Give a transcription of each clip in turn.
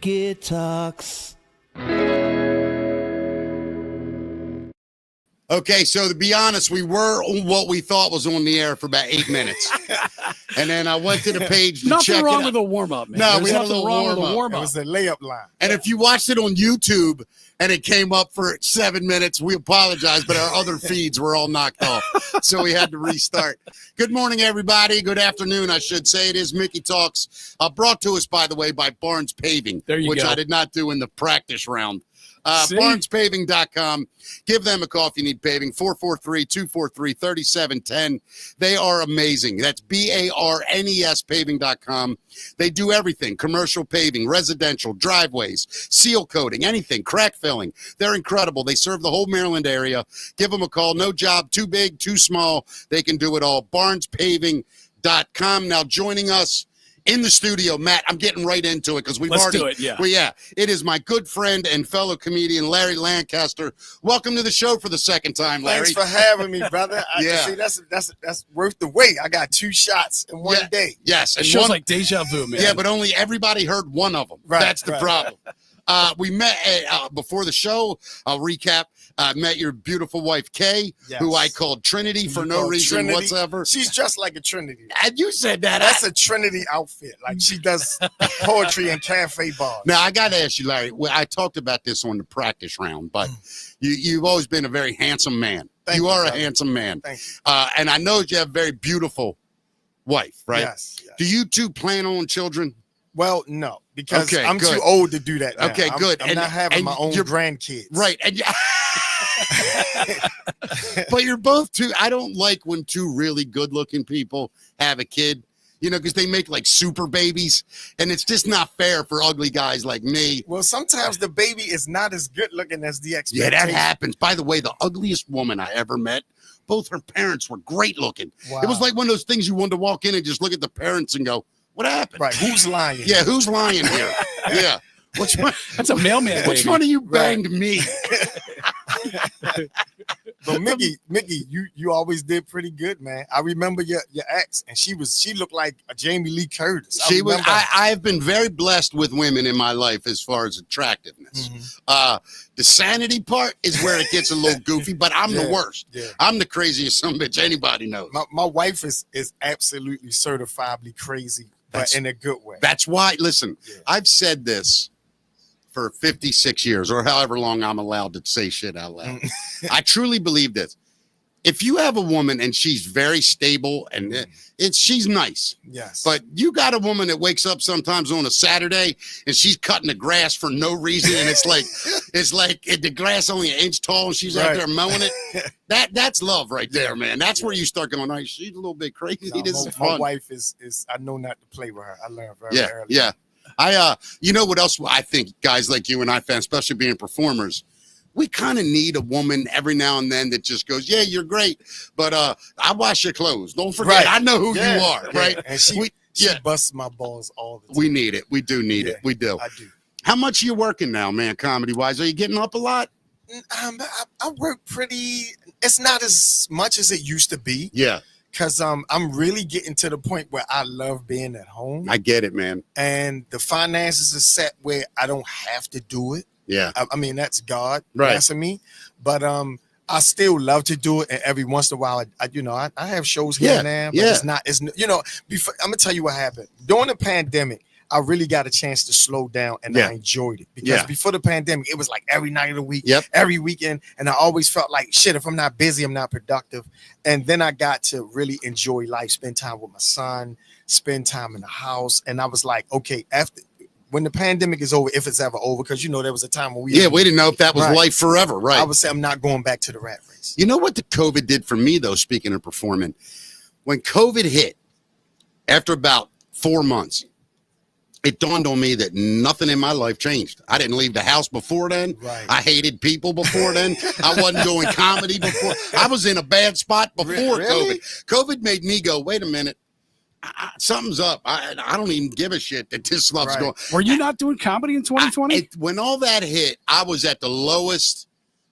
Mickey Talks. Okay, so to be honest, we were on what we thought was on the air for about 8 minutes. And then I went to the page to Nothing check wrong it with a warm-up, man. No, There's we had a nothing little wrong with a warm-up. warm-up. It was the layup line. And if you watched it on YouTube and it came up for 7 minutes, we apologize, but our other feeds were all knocked off. So we had to restart. Good morning, everybody. Good afternoon, I should say. It is Mickey Talks, brought to us, by the way, by Barnes Paving, which go. I did not do in the practice round. See? BarnesPaving.com. Give them a call if you need paving. 443-243-3710. They are amazing. That's BARNES paving.com. They do everything. Commercial paving, residential, driveways, seal coating, anything, crack filling. They're incredible. They serve the whole Maryland area. Give them a call. No job too big, too small. They can do it all. BarnesPaving.com. Now joining us in the studio, Matt, I'm getting right into it because Let's do it, yeah. Well, yeah, it is my good friend and fellow comedian, Larry Lancaster. Welcome to the show for the second time, Larry. Thanks for having me, brother. Yeah. See, that's worth the wait. I got 2 shots in one day. Yes. It And feels like deja vu, man. yeah, but only everybody heard one of them. Right, That's the right. problem. We met before the show. I'll recap. Met your beautiful wife, Kay, Yes. who I called Trinity for no reason Trinity. whatsoever. She's dressed like a Trinity. And you said that. That's a Trinity outfit. Like she does poetry and cafe bars. Now, I got to ask you, Larry, I talked about this on the practice round, but you've always been a very handsome man. Thank you you, are brother. a handsome man. Thank you. And I know you have a very beautiful wife, right? Yes. Do you two plan on children? Well, no, because Okay, I'm good. too old to do that now. Okay, good. I'm And- not having and my own you're- grandkids. Right. And but you're both two. I don't like when two really good looking people have a kid, because they make like super babies. And it's just not fair for ugly guys like me. Well, sometimes the baby is not as good looking as the Yeah, expectation. that happens. By the way, the ugliest woman I ever met, both her parents were great looking. Wow. It was like one of those things you wanted to walk in and just look at the parents and go, what happened? Right. Who's lying? Yeah, who's lying here? Yeah. Which one? That's a mailman, Which baby. one of you Right. banged me? But Mickey, you always did pretty good, man. I remember your ex, and she looked like a Jamie Lee Curtis. She was. remember. I have been very blessed with women in my life as far as attractiveness. Mhm. The sanity part is where it gets a little goofy, but I'm the Yeah, worst. yeah. I'm the craziest son of a bitch anybody knows. My wife is absolutely certifiably crazy, but That's- in a good way. That's why. Listen, Yeah. I've said this for 56 years, or however long I'm allowed to say shit out loud. I truly believe this. If you have a woman and she's very stable and she's nice, Yes. but you got a woman that wakes up sometimes on a Saturday and she's cutting the grass for no reason, and it's like the grass only an inch tall and she's out Right. there mowing it. That's love right there, man. That's where you start going, oh, she's a little bit crazy. No, This is my fun. wife is I know not to play with her. I learned very Yeah, early. yeah. You know what else I think guys like you and I found, especially being performers, we kind of need a woman every now and then that just goes, yeah, you're great, but I wash your clothes. Don't forget, Right. I know who Yeah, you are, yeah. right? And she yeah. busts my balls all the time. We need it. We do need it. Yeah. We do. I do. How much are you working now, man, comedy-wise? Are you getting up a lot? I work pretty. It's not as much as it used to be. Yeah, Because I'm really getting to the point where I love being at home, I get it, man. and the finances are set where I don't have to do it. Yeah, I mean, that's God Right. blessing me, but I still love to do it, and every once in a while, I have shows here Yeah, and there, but yeah. it's before. I'm gonna tell you what happened during the pandemic. I really got a chance to slow down, and Yeah. I enjoyed it because Yeah. before the pandemic, it was like every night of the week, Yep. every weekend, and I always felt like shit. If I'm not busy, I'm not productive. And then I got to really enjoy life, spend time with my son, spend time in the house, and I was like, okay, when the pandemic is over, if it's ever over, because there was a time when we didn't know if that was Right. life forever, right? I would say I'm not going back to the rat race. You know what the COVID did for me, though, speaking of performing? When COVID hit, after about 4 months, it dawned on me that nothing in my life changed. I didn't leave the house before then. Right. I hated people before then. I wasn't doing comedy before. I was in a bad spot before Really? COVID. COVID made me go, wait a minute. Something's up. I don't even give a shit that this stuff's Right. going. Were you not doing comedy in 2020? When all that hit, I was at the lowest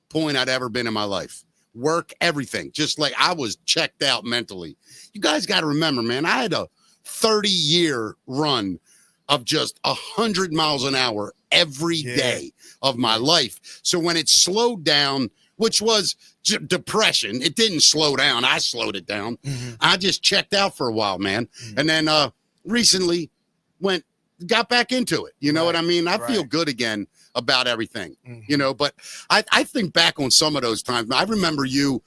point I'd ever been in my life. Work, everything. Just like I was checked out mentally. You guys got to remember, man, I had a 30-year run of just 100 miles an hour every day of my life. So when it slowed down, which was depression, it didn't slow down. I slowed it down. I just checked out for a while, man. And then recently got back into it. You know what I mean? I feel good again about everything, you know, but I think back on some of those times. I remember you're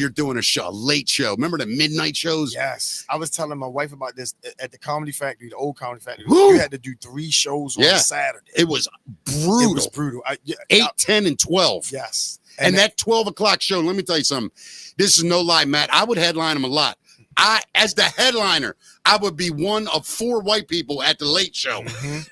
doing a late show. Remember the midnight shows? Yes. I was telling my wife about this at the Comedy Factory, the old Comedy Factory. Woo! You had to do 3 shows on Saturday. It was brutal. It was brutal. 8, 10, and 12. Yes. And that 12 o'clock show, let me tell you something. This is no lie, Matt. I would headline them a lot. As the headliner, I would be one of 4 white people at the late show.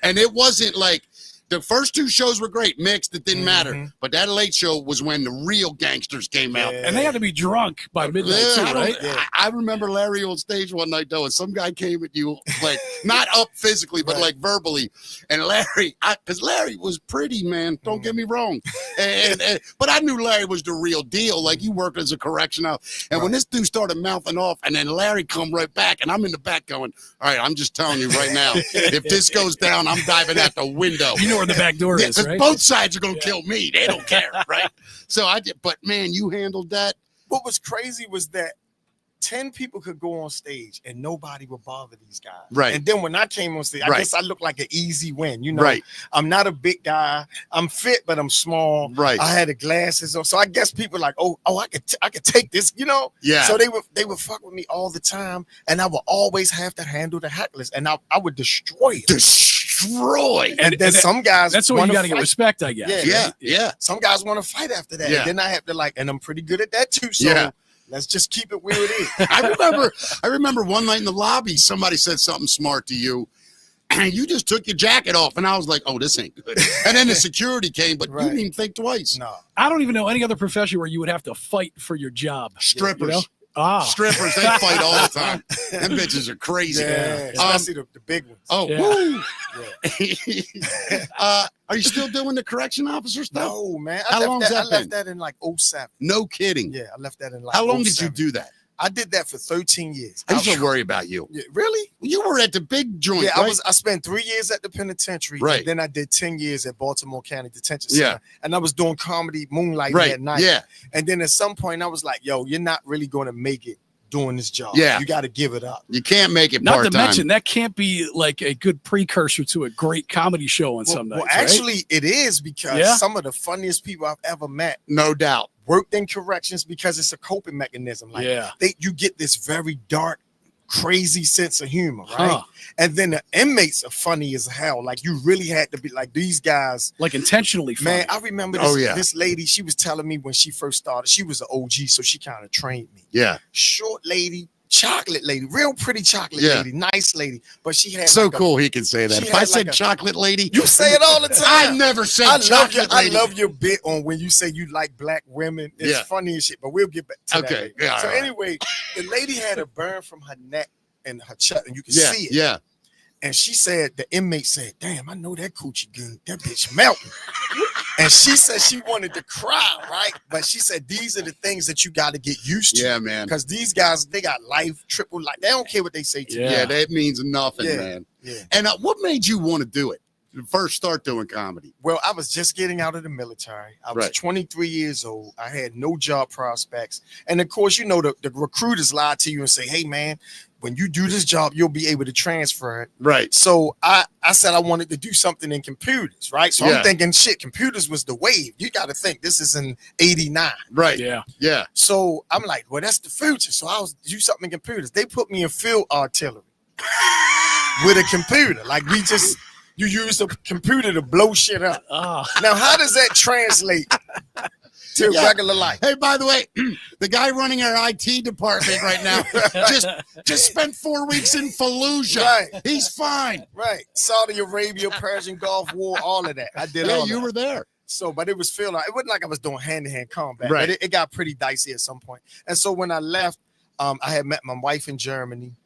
And it wasn't like the first 2 shows were great, mixed. It didn't matter. But that late show was when the real gangsters came out. And they had to be drunk by midnight too, right? I remember Larry on stage one night, though, and some guy came at you, like, not up physically, but like verbally. And Larry, because Larry was pretty, man. Don't get me wrong. But I knew Larry was the real deal. Like, you worked as a correctional. And when this dude started mouthing off, and then Larry come right back, and I'm in the back going, all right, I'm just telling you right now, if this goes down, I'm diving out the window. You know where the back door is, right? Both sides are going to kill me. They don't care, right? So but man, you handled that. What was crazy was that 10 people could go on stage and nobody would bother these guys. Right. And then when I came on stage, I guess I looked like an easy win. You know, right. I'm not a big guy. I'm fit, but I'm small. Right. I had the glasses on. So I guess people like, I could take this, you know? Yeah. So they would fuck with me all the time. And I would always have to handle the hecklers. And I would destroy it. And then some guys, that's what you got to get respect, I guess. Yeah. Some guys want to fight after that. Yeah. And then I have to and I'm pretty good at that too. So let's just keep it where it is. I remember one night in the lobby, somebody said something smart to you, and you just took your jacket off, and I was like, oh, this ain't good. And then the security came, but you didn't even think twice. No. I don't even know any other profession where you would have to fight for your job. Strippers. You know? Strippers, they fight all the time. Them bitches are crazy. Yeah, especially the big ones. Oh, woo. Are you still doing the correction officer stuff? No, man. How long has that been? I left that in like 07. No kidding. Yeah, I left that in like How long 07. did you do that? I did that for 13 years. I used to worry about you. Yeah, really? You were at the big joint, Yeah, right? I spent 3 years at the penitentiary. Right. And then I did 10 years at Baltimore County Detention Center. Yeah. And I was doing comedy moonlighting at night. Yeah. And then at some point I was like, yo, you're not really going to make it doing this job. Yeah. You got to give it up. You can't make it Not part-time. to mention, that can't be like a good precursor to a great comedy show on some nights. Well, actually, it is because some of the funniest people I've ever met, no doubt, worked in corrections because it's a coping mechanism. Like you get this very dark, crazy sense of humor, right? And then the inmates are funny as hell. Like you really had to be like these guys, like intentionally funny. Man, I remember this lady. She was telling me when she first started. She was an OG, so she kind of trained me. Yeah, short lady. Chocolate lady, real pretty chocolate lady, nice lady, but she had so cool. He can say that. If I said chocolate lady, you say it all the time. I never said chocolate lady. I love your bit on when you say you like black women. It's funny as shit, but we'll get back to that. Okay. Yeah. So anyway, the lady had a burn from her neck and her chest, and you can see it. Yeah. And she said, the inmate said, "Damn, I know that coochie good. That bitch melting." And she said she wanted to cry, right? But she said, these are the things that you got to get used to. Yeah, man. Because these guys, they got life, triple life. They don't care what they say to you. Yeah, that means nothing, man. Yeah. And what made you want to do it? First start doing comedy? Well, I was just getting out of the military. I was 23 years old. I had no job prospects. And of course, you know, the recruiters lie to you and say, hey, man, when you do this job, you'll be able to transfer it. Right. So I said I wanted to do something in computers, right? So I'm thinking, shit, computers was the wave. You got to think this is in 89. Right. Yeah. So I'm like, well, that's the future. So I was do something in computers. They put me in field artillery with a computer. Like you use the computer to blow shit up. Now, how does that translate to regular life? Hey, by the way, the guy running our IT department right now just spent 4 weeks in Fallujah. Right. He's fine. Right. Saudi Arabia, Persian Gulf War, all of that. I did all that. You were there. So, but it was it wasn't like I was doing hand-to-hand combat. Right. But it got pretty dicey at some point. And so when I left, I had met my wife in Germany.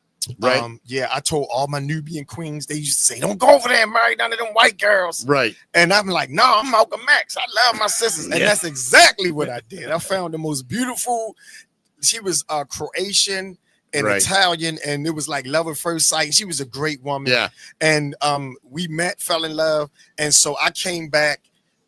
Right. I told all my Nubian queens, they used to say, don't go over there and marry none of them white girls. Right. And I'm like, no, I'm Malcolm X. I love my sisters. And that's exactly what I did. I found the most beautiful. She was Croatian in Right. Italian, and it was like love at first sight. She was a great woman. Yeah. And we met, fell in love, and so I came back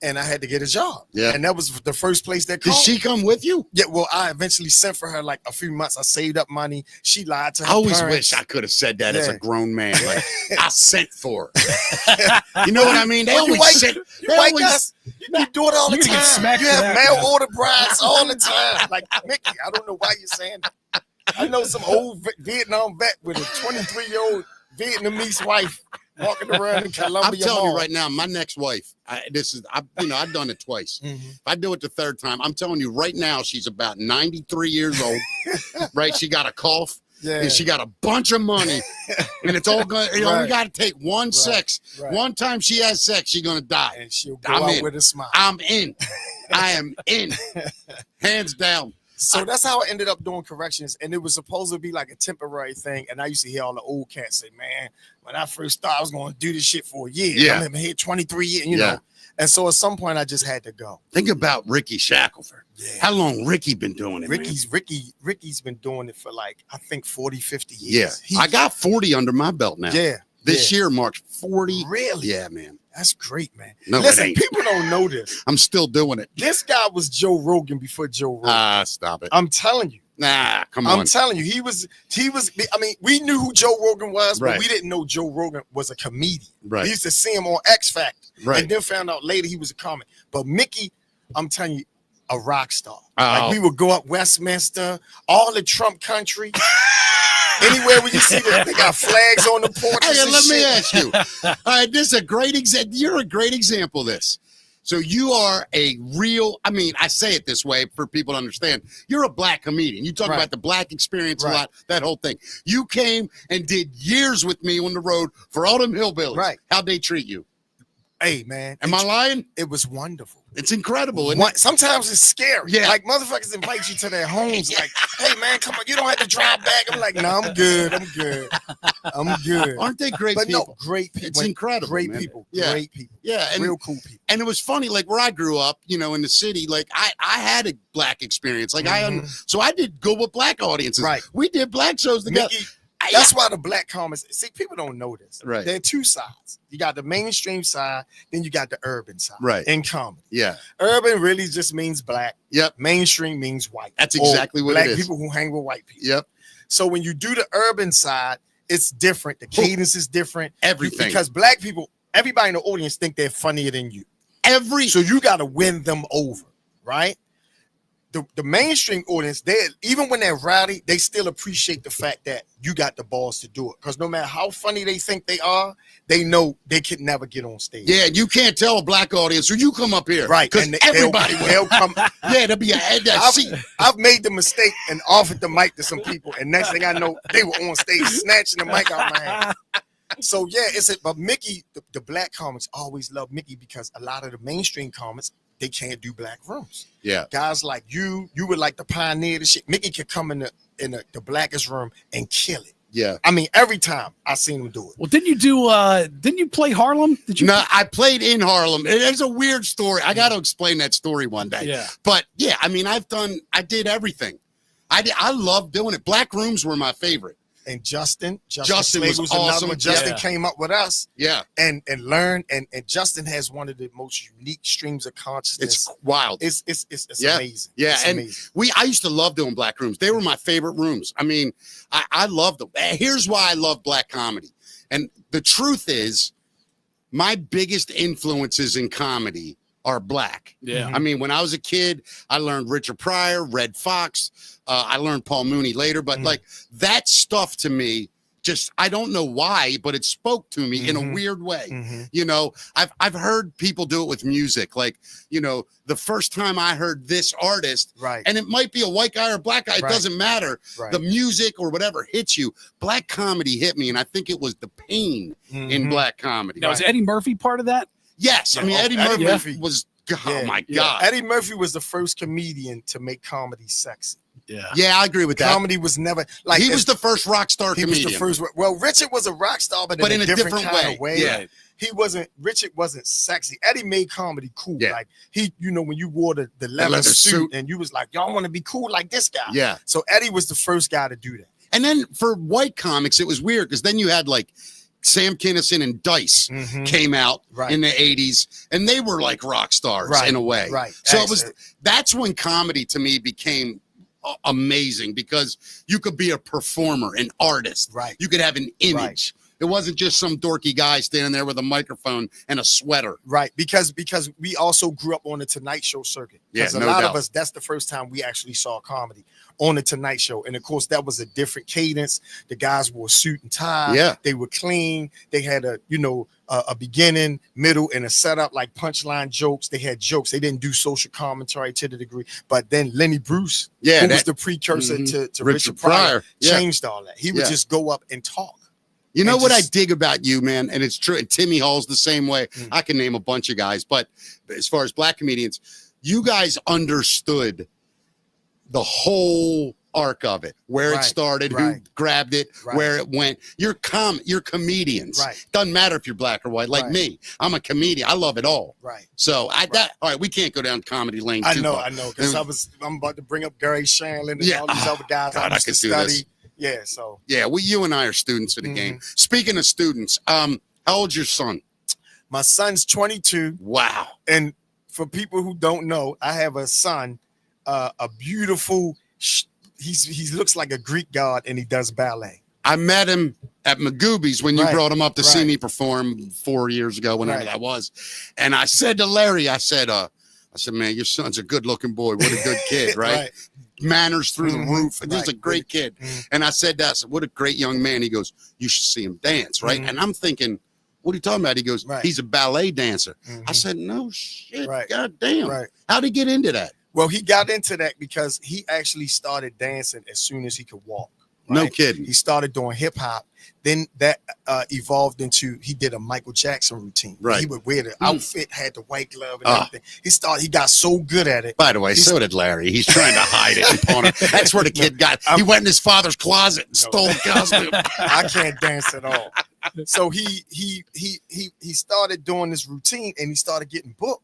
and I had to get a job. Yeah. And that was the first place that Did called. she come with you? Yeah, well, I eventually sent for her like a few months. I saved up money. She lied to her I always parents. wish I could have said that as a Yeah. grown man. Like, I sent for her. You know what I mean? They Well, you always white- sent. You They white always, guys, you do it all the You're gonna get time. smacked You for have that, mail man. order brides all the time. Like, Mickey, I don't know why you're saying that. I know some old Vietnam vet with a 23-year-old Vietnamese wife walking around in Columbia I'm telling Mall. you right now, my next wife. I've done it twice. Mhm. If I do it the third time, I'm telling you right now, she's about 93 years old. Right? She got a cough. Yeah. And she got a bunch of money, and it's all going. You know, we Right. got to take one sex. right. One time she has sex, she's gonna die. And she'll go I'm out in. with a smile. I'm in. I am in. Hands down. So that's how I ended up doing corrections, and it was supposed to be like a temporary thing. And I used to hear all the old cats say, "Man, when I first started, I was going to do this shit for a year. Yeah. I'm here 23 years, you Yeah. know." And so at some point, I just had to go. Think about Ricky Shackelford. Yeah. How long Ricky been doing it? man? Ricky's been doing it for like I think 40, 50 Yeah. years. I got 40 under my belt now. yeah. This yeah. year marks 40. Really? Yeah, man. That's great, man. No, it Listen, ain't. people don't know this. I'm still doing it. This guy was Joe Rogan before Joe Rogan. Stop it. I'm telling you. Nah, come on. I'm telling you, he was. I mean, we knew who Joe Rogan was, but Right. we didn't know Joe Rogan was a comedian. Right. We used to see him on X Factor, Right. and then found out later he was a comic. But Mickey, I'm telling you, a rock star. Oh. Like we would go up Westminster, all the Trump country. Anywhere where you see them, they got flags on the porches. Hey, and let me shit. ask you. All right, this is a great example. You're a great example of this. So you are a real, I mean, I say it this way for people to understand. You're a black comedian. You talk Right. about the black experience Right. a lot, that whole thing. You came and did years with me on the road for all them hillbillies. Right. How'd they treat you? Hey, man, Am I lying? it was wonderful. It's incredible. Isn't it? Sometimes it's scary. Yeah. Like motherfuckers invite you to their homes. Like, hey man, come on, you don't have to drive back. I'm like, no, I'm good. I'm good. Aren't they great But people? no, great people. It's incredible, Great man. people. Yeah. Great people. Yeah, and Real cool people. And it was funny, like where I grew up, you know, in the city, like I had a black experience. Like so I did go with black audiences. Right. We did black shows together. Mickey, that's why the black comics, see, people don't know this. Right. There are two sides. You got the mainstream side, then you got the urban side. Right. In comedy. Yeah. Urban really just means black. Yep. Mainstream means white. That's Or exactly what black it is. people who hang with white people. Yep. So when you do the urban side, it's different. The cadence is different. Everything. Because black people, everybody in the audience think they're funnier than you. So you got to win them over, right? The mainstream audience, they even when they're rowdy, they still appreciate the fact that you got the balls to do it. Because no matter how funny they think they are, they know they can never get on stage. Yeah, you can't tell a black audience, so you come up here. Right. Because And everybody they'll will. come. Yeah, there'll be a head that seat. I've made the mistake and offered the mic to some people, and next thing I know, they were on stage snatching the mic out of my hand. So yeah, but Mickey, the black comics always love Mickey because a lot of the mainstream comics, they can't do black rooms. Yeah. Guys like you were like the pioneer of the shit. Mickey could come in the blackest room and kill it. Yeah. I mean, every time I seen him do it. Well, didn't you play Harlem? Did you? No, I played in Harlem. It's a weird story. I got to explain that story one day. Yeah. But yeah, I mean, I did everything. I love doing it. Black rooms were my favorite. And Justin Justin Slade was another awesome. one. Justin Yeah. came up with us Yeah. and learned. And Justin has one of the most unique streams of consciousness. It's wild. It's Yeah. amazing. Yeah, It's and amazing. I used to love doing black rooms. They were my favorite rooms. I mean, I loved them. Here's why I love black comedy. And the truth is, my biggest influences in comedy are black. Yeah. I mean, when I was a kid, I learned Richard Pryor, Red Fox. I learned Paul Mooney later, but like that stuff to me, just I don't know why, but it spoke to me in a weird way. You know, I've heard people do it with music. Like, you know, the first time I heard this artist, Right. and it might be a white guy or a black guy, it Right. doesn't matter. Right. The music or whatever hits you. Black comedy hit me, and I think it was the pain in black comedy. Now, is Eddie Murphy part of that? Yes, I Yeah, mean oh, Eddie Eddie Murphy Murphy. was. Oh Yeah, my yeah. God! Eddie Murphy was the first comedian to make comedy sexy. Yeah. Yeah, I agree with that. Comedy was never like He was the first rock star he comedian. was the first. Well, Richard was a rock star, but But in a different kind of way. Yeah. Richard wasn't sexy. Eddie made comedy cool. Yeah. Like you know, when you wore the leather leather suit suit. and you was like, y'all want to be cool like this guy. Yeah. So Eddie was the first guy to do that. And then for white comics, it was weird because then you had like Sam Kinison and Dice came out in the 80s, and they were like rock stars in a way. Right. So that's when comedy to me became amazing, because you could be a performer, an artist. Right. You could have an image. It wasn't just some dorky guy standing there with a microphone and a sweater. Right. Because we also grew up on the Tonight Show circuit. Because a lot of us, that's the first time we actually saw comedy on the Tonight Show. And of course, that was a different cadence. The guys wore suit and tie. Yeah. They were clean. They had a beginning, middle, and a setup, like punchline jokes. They had jokes. They didn't do social commentary to the degree. But then Lenny Bruce, who was the precursor to Richard Pryor, changed all that. He would just go up and talk. You know what I dig about you, man, and it's true. And Timmy Hall's the same way. I can name a bunch of guys, but as far as black comedians, you guys understood the whole arc of it, where it started, who grabbed it, where it went. You're comedians. Doesn't matter if you're black or white. Like me, I'm a comedian. I love it all. So all right, we can't go down comedy lane. I know, because I'm about to bring up Gary Shandling and all these other guys. God, I could do this. Yeah, so. Yeah, you and I are students of the game. Speaking of students, how old's your son? My son's 22. Wow. And for people who don't know, I have a son, a beautiful, he looks like a Greek god, and he does ballet. I met him at Magooby's when you brought him up to see me perform 4 years ago, whenever that was. And I said to Larry, I said, man, your son's a good-looking boy. What a good kid, right? Manners through the roof. And he's a great kid. And I said that. I said, what a great young man. He goes, you should see him dance, right? And I'm thinking, what are you talking about? He goes, he's a ballet dancer. I said, no shit. God damn. How'd he get into that? Well, he got into that because he actually started dancing as soon as he could walk. No kidding. He started doing hip hop. Then that evolved into, he did a Michael Jackson routine. He would wear the outfit, had the white glove and everything. He got so good at it. By the way, so did Larry. He's trying to hide it and pawn it. That's where the kid got. He went in his father's closet and stole the costume. I can't dance at all. So he started doing this routine, and he started getting booked.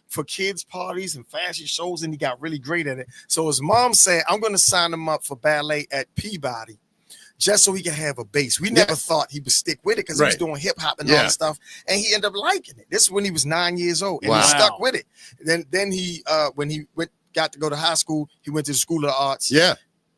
For kids' parties and fashion shows, and he got really great at it. So his mom said, I'm going to sign him up for ballet at Peabody just so he can have a base. We never thought he would stick with it because he was doing hip hop and all that stuff, and he ended up liking it. This is when he was 9 years old, and he stuck with it. Then he when he got to go to high school, he went to the School of the Arts.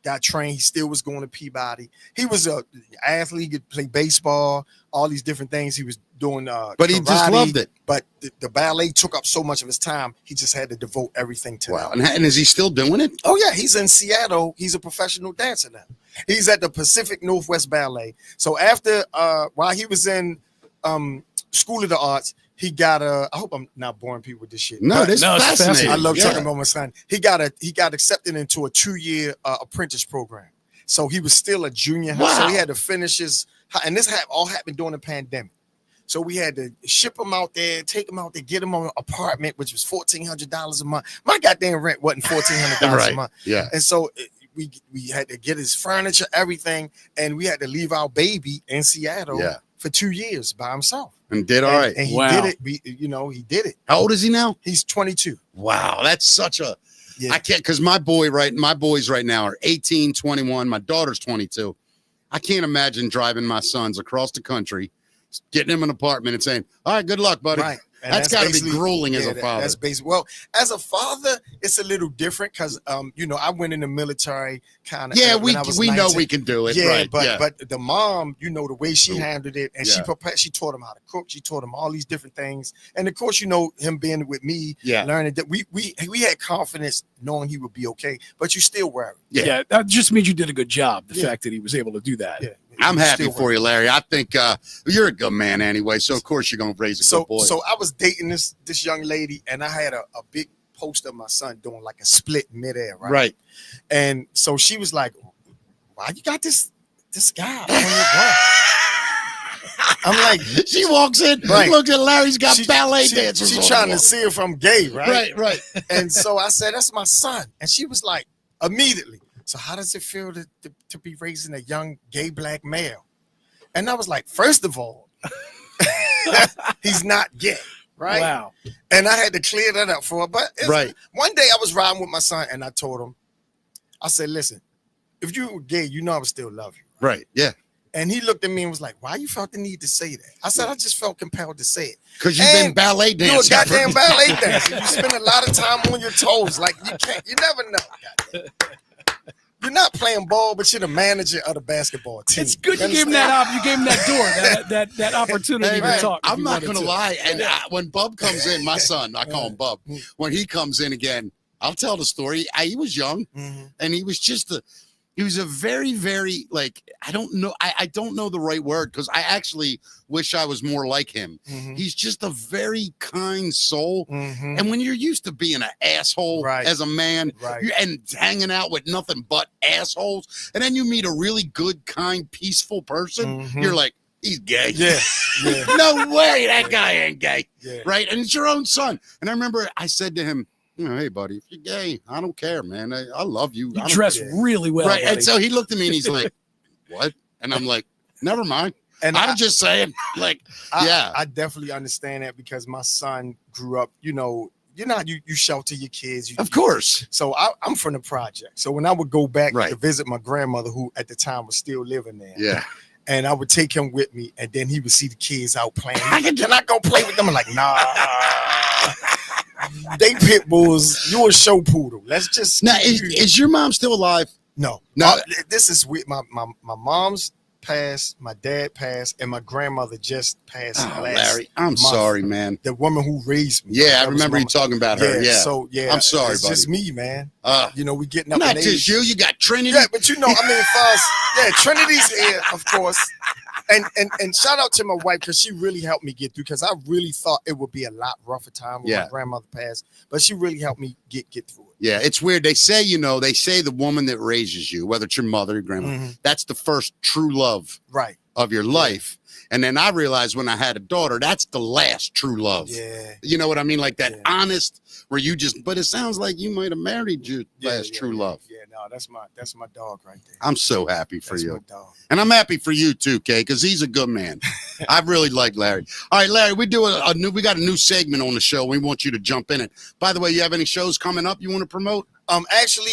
Got trained. He still was going to Peabody. He was an athlete. He could play baseball, all these different things. He was doing but he karate, just loved it. But the ballet took up so much of his time, he just had to devote everything to it. And is he still doing it? Oh, yeah. He's in Seattle. He's a professional dancer now. He's at the Pacific Northwest Ballet. So after, while he was in School of the Arts, he got I hope I'm not boring people with this shit. No, this is fascinating. I love talking about my son. He got accepted into a 2-year apprentice program. So he was still a junior. So he had to finish his, and this all happened during the pandemic. So we had to ship him out there, take him out there, get him on an apartment, which was $1,400 a month. My goddamn rent wasn't $1,400 a month. And so we had to get his furniture, everything, and we had to leave our baby in Seattle for 2 years by himself. And did all right. And he did it. He did it. How old is he now? He's 22. Wow, that's such a. I can't, because my boys right now are 18, 21. My daughter's 22. I can't imagine driving my sons across the country, getting him an apartment and saying, all right, good luck, buddy. That's got to be grueling as a father. That's basic. Well, as a father, it's a little different because, I went in the military kind of. Yeah, we know we can do it. Yeah, but the mom, the way she handled it, and she taught him how to cook. She taught him all these different things, and of course, him being with me, learning that we had confidence knowing he would be okay. But you still worry. Yeah, that just means you did a good job. The fact that he was able to do that. Yeah. I'm happy for you, Larry. I think you're a good man anyway, so of course you're gonna raise a good boy. So I was dating this young lady, and I had a big poster of my son doing like a split midair, right? And so she was like, "Why you got this guy on your wall?" I'm like, she walks in, looks at Larry's got ballet dancers. She's trying to see if I'm gay, right? Right. And so I said, "That's my son," and she was like, immediately. So how does it feel to be raising a young gay black male? And I was like, first of all, he's not gay, right? Wow. And I had to clear that up for her. But one day I was riding with my son, and I told him, I said, listen, if you were gay, you know I would still love you. Right. Yeah. And he looked at me and was like, why you felt the need to say that? I said, I just felt compelled to say it. Because you've been ballet dancing. You're a goddamn ballet dancer. You spend a lot of time on your toes. Like, you never know. Goddamn. You're not playing ball, but you're the manager of the basketball team. It's good you gave him that you gave him that door, that opportunity to talk. I'm not gonna lie. And when Bub comes in, my son, I call him Bub. When he comes in again, I'll tell the story. He was young, and he was just he was a very, very, like, I don't know. I don't know the right word, because I actually wish I was more like him. He's just a very kind soul. And when you're used to being an asshole as a man and hanging out with nothing but assholes, and then you meet a really good, kind, peaceful person, you're like, he's gay. Yeah. No way, that guy ain't gay. Right? And it's your own son. And I remember I said to him, hey, buddy, if you're gay, I don't care, man. I love you. You dress really well. Right. Buddy. And so he looked at me and he's like, what? And I'm like, never mind. And I'm just saying, like, I definitely understand that, because my son grew up, you shelter your kids. Of course. So I'm from the project. So when I would go back to visit my grandmother, who at the time was still living there. Yeah. And I would take him with me, and then he would see the kids out playing. Can I go play with them? I'm like, nah. They pit bulls. You a show poodle. Let's just. Now, is your mom still alive? No. This is with my mom's passed, my dad passed, and my grandmother just passed. Larry, I'm sorry, man. The woman who raised me. Yeah, I remember you talking about her. Yeah. So I'm sorry, it's buddy. just me, man. We getting up. Not in just age. you. You got Trinity. Yeah, but Trinity's here, of course. And shout out to my wife, because she really helped me get through, because I really thought it would be a lot rougher time when my grandmother passed, but she really helped me get through it. Yeah, it's weird. They say, the woman that raises you, whether it's your mother or grandma, that's the first true love of your life. And then I realized when I had a daughter, that's the last true love. Yeah. You know what I mean? Like that honest, where you just, but it sounds like you might have married your last true love. Yeah, no, that's my dog right there. I'm so happy for you. My dog. And I'm happy for you too, Kay, because he's a good man. I really like Larry. All right, Larry, we got a new segment on the show. We want you to jump in it. By the way, you have any shows coming up you want to promote? Actually,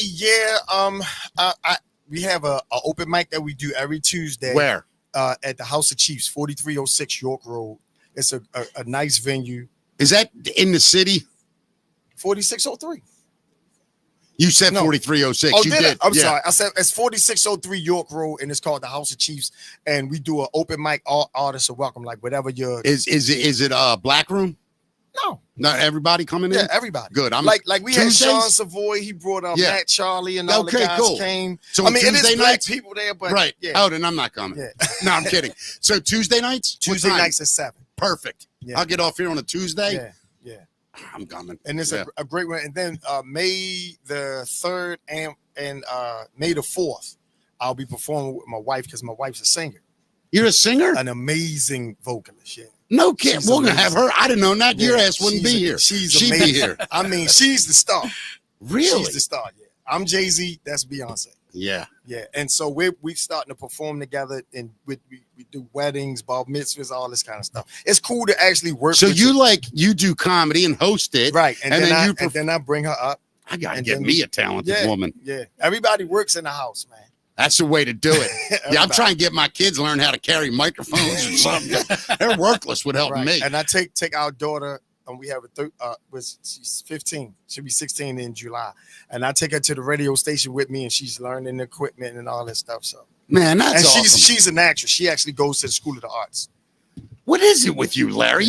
we have a open mic that we do every Tuesday. Where? At the House of Chiefs, 4306 York Road. It's a nice venue. Is that in the city? 4603. You said 4306. Oh, you did. I'm sorry. I said it's 4603 York Road, and it's called the House of Chiefs. And we do an open mic. All artists are welcome. Like whatever your is it a black room? No. Not everybody coming in? Yeah, everybody. Good. I'm like we Tuesdays? had Sean Savoy. He brought up Matt Charlie, and all the guys came. So I mean, Tuesday it is black nights? people there, but right. Yeah. Oh, then I'm not coming. Yeah. No, I'm kidding. So Tuesday nights? Tuesday nights at 7. Perfect. Yeah. I'll get off here on a Tuesday. Yeah. I'm coming. And it's a great one. And then May the 3rd and May the 4th, I'll be performing with my wife, because my wife's a singer. You're a singer? An amazing vocalist, yeah. No kidding. We're going to have her. I didn't know that. Your ass wouldn't be here. She'd be here. I mean, she's the star. Really? She's the star, yeah. I'm Jay-Z. That's Beyonce. Yeah. Yeah. And so we're starting to perform together, and we do weddings, bar mitzvahs, all this kind of stuff. It's cool to actually work so with you do comedy and host it. Right. And then I bring her up. I got to get me a talented woman. Yeah. Everybody works in the house, man. That's the way to do it. Yeah, I'm trying to get my kids learn how to carry microphones or something. They're worthless would help me. And I take our daughter, and we have she's 15. She'll be 16 in July. And I take her to the radio station with me, and she's learning the equipment and all that stuff. So man, that's awesome. She's an actress. She actually goes to the School of the Arts. What is it with you, Larry?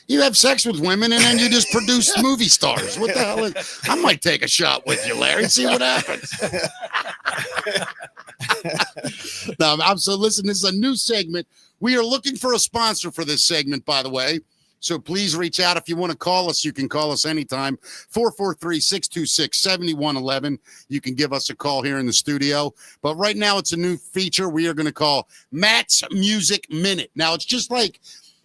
You have sex with women, and then you just produce movie stars. What the hell is? I might take a shot with you, Larry. See what happens. No, listen, this is a new segment. We are looking for a sponsor for this segment, by the way. So please reach out. If you want to call us, you can call us anytime. 443-626-7111. You can give us a call here in the studio. But right now it's a new feature we are going to call Matt's Music Minute. Now it's just like,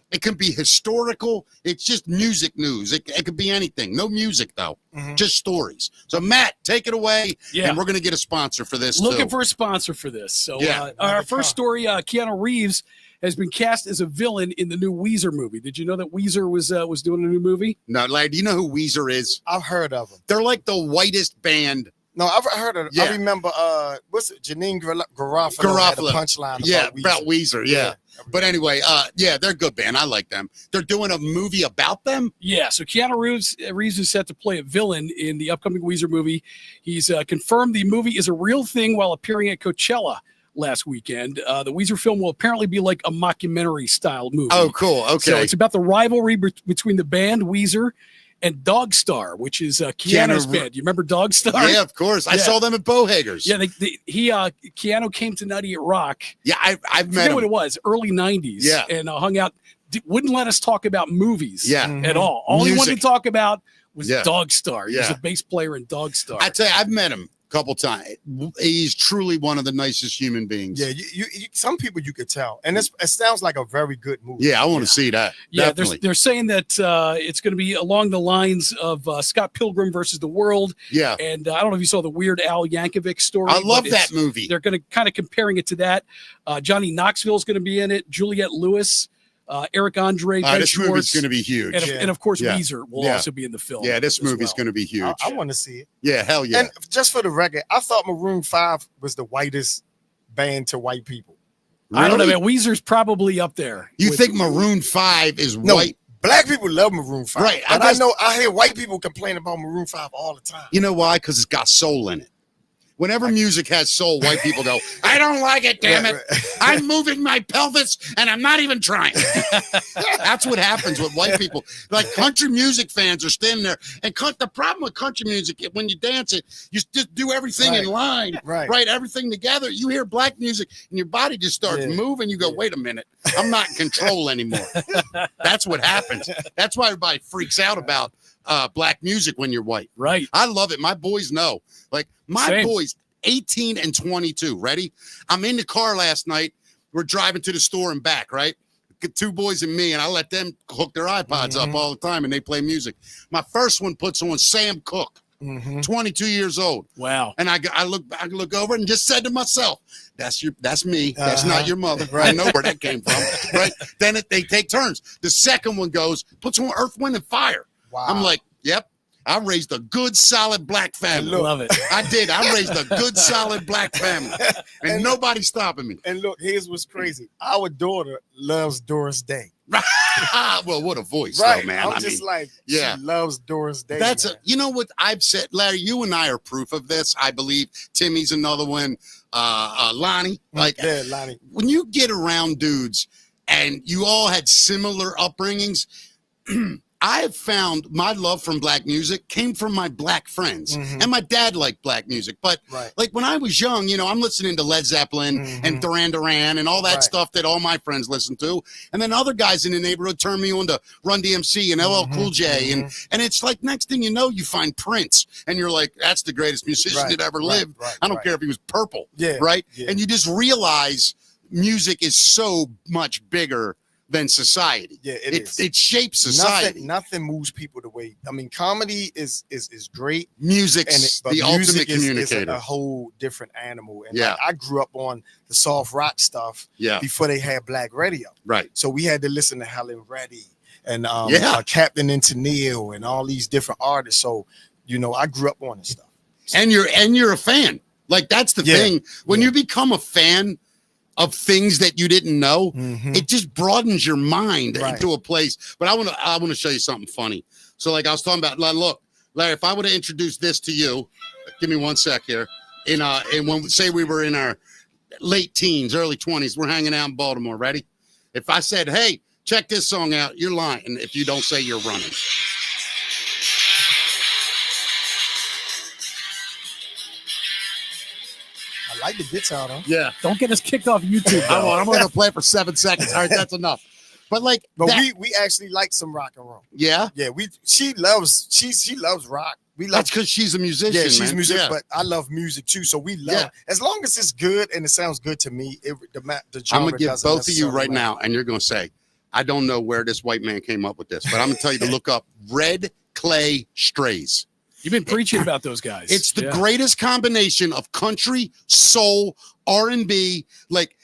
it can be historical. It's just music news. It could be anything. No music, though. Just stories. So, Matt, take it away. Yeah. And we're going to get a sponsor for this, Looking for a sponsor for this. So, our first story, Keanu Reeves has been cast as a villain in the new Weezer movie. Did you know that Weezer was doing a new movie? No, Larry, do you know who Weezer is? I've heard of them. They're like the whitest band No, I've heard of. Yeah. I remember. What's it? Janine Garofalo had a punchline. About Weezer. Yeah. But anyway, they're a good band. I like them. They're doing a movie about them. Yeah, so Keanu Reeves is set to play a villain in the upcoming Weezer movie. He's confirmed the movie is a real thing while appearing at Coachella last weekend. The Weezer film will apparently be like a mockumentary-style movie. Oh, cool. Okay. So it's about the rivalry between the band Weezer and Dogstar, which is Keanu's band. You remember Dogstar? Yeah, of course. I saw them at Bowhager's. Yeah, Keanu came to 98 Rock. Yeah, I've met him. What it was, early 90s. Yeah. And hung out. Wouldn't let us talk about movies at all. All Music. he wanted to talk about was Yeah. Dogstar. He was a bass player in Dogstar. I tell you, I've met him a couple times. He's truly one of the nicest human beings. Yeah, you some people you could tell, and it sounds like a very good movie. Yeah, I want to see that. Yeah, Definitely. they're saying that it's going to be along the lines of Scott Pilgrim versus the World. Yeah. And I don't know if you saw the Weird Al Yankovic story. I love that movie. They're going to kind of comparing it to that. Johnny Knoxville is going to be in it. Juliette Lewis. Eric Andre, Ben this Schwartz, movie's going to be huge. and of course Weezer will also be in the film. Yeah, this movie's going to be huge. I want to see it. Yeah, hell yeah. And just for the record, I thought Maroon 5 was the whitest band to white people. Really? I don't know, man. Weezer's probably up there. You think Maroon 5 is white? Black people love Maroon 5. Right. But I hear white people complain about Maroon 5 all the time. You know why? Because it's got soul in it. Whenever music has soul, white people go, I don't like it, damn it. I'm moving my pelvis and I'm not even trying. That's what happens with white people. Like country music fans are standing there. And the problem with country music, when you dance it, you just do everything in line, right? Everything together. You hear black music and your body just starts moving. You go, wait a minute. I'm not in control anymore. That's what happens. That's why everybody freaks out about black music when you're white. Right. I love it. My boys know. Like my boys, 18 and 22. Ready? I'm in the car last night. We're driving to the store and back, right? Two boys and me, and I let them hook their iPods up all the time, and they play music. My first one puts on Sam Cooke, 22 years old. Wow. And I look over and just said to myself, that's me. That's not your mother. I know where that came from. Right? Then they take turns. The second one puts on Earth, Wind, and Fire. Wow. I'm like, yep. I raised a good, solid black family. I love it. I did. I raised a good, solid black family. And nobody's stopping me. And look, here's what's crazy. Our daughter loves Doris Day. Well, what a voice, right. though, man. She loves Doris Day. You know what I've said, Larry, you and I are proof of this. I believe Timmy's another one. Lonnie. Lonnie. When you get around dudes and you all had similar upbringings, I have found my love from black music came from my black friends. And my dad liked black music. But like when I was young, I'm listening to Led Zeppelin and Duran Duran and all that stuff that all my friends listen to. And then other guys in the neighborhood turn me on to Run DMC and LL Cool J. And it's like next thing you know, you find Prince and you're like, that's the greatest musician that ever lived. I don't care if he was purple. Right. Yeah. And you just realize music is so much bigger than society. Yeah, it shapes society. Nothing moves people the way. I mean, comedy is great. Music's the ultimate communicator. Is a whole different animal. And I grew up on the soft rock stuff before they had black radio. Right. So we had to listen to Helen Reddy and Captain and Tennille and all these different artists. So, I grew up on this stuff. So. And you're a fan. Like that's the thing. When you become a fan of things that you didn't know, it just broadens your mind into a place. But I want to show you something funny. So like I was talking about, look, Larry, if I would have introduced this to you, give me 1 sec here. And when say we were in our late teens, early 20s, we're hanging out in Baltimore. Ready? If I said, hey, check this song out, you're lying if you don't say you're running. I like the guitar, though. Yeah. Don't get us kicked off YouTube. I'm going to play it for 7 seconds. All right, that's enough. But we actually like some rock and roll. Yeah. Yeah. She loves rock. That's because she's a musician. Yeah, she's a musician, but I love music too. So we love as long as it's good and it sounds good to me. The genre. I'm gonna give both of you right now, and you're gonna say, I don't know where this white man came up with this, but I'm gonna tell you to look up Red Clay Strays. You've been preaching about those guys. It's the greatest combination of country, soul, R&B. Like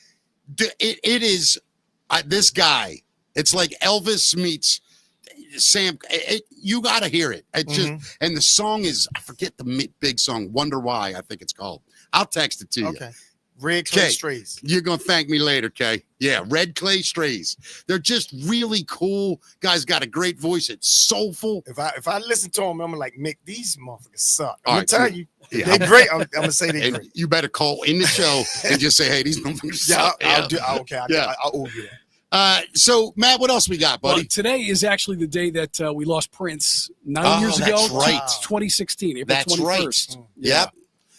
it is this guy. It's like Elvis meets. Sam, you got to hear it. It just, and the song is, I forget the big song, Wonder Why, I think it's called. I'll text it to you. Okay. Red Clay Strays. You're going to thank me later, Kay. Yeah, Red Clay Strays. They're just really cool. Guy's got a great voice. It's soulful. If I listen to them, I'm like, Mick, these motherfuckers suck. All I'm right, telling you, they're great. I'm going to say they're And great. you better call in the show and just say, hey, these motherfuckers suck. I'll do. Okay, I'll owe you that. So, Matt, what else we got, buddy? Well, today is actually the day that we lost Prince 9 years ago. That's right. 2016, April That's 21st. right. Yeah. Yep.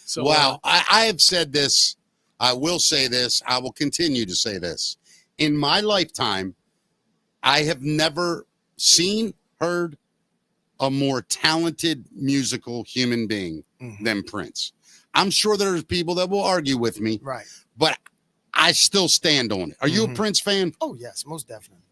So, Wow. I have said this. I will say this. I will continue to say this. In my lifetime, I have never seen, heard a more talented musical human being than Prince. I'm sure there's people that will argue with me, Right. but I still stand on it. Are you a Prince fan? Oh, yes, most definitely.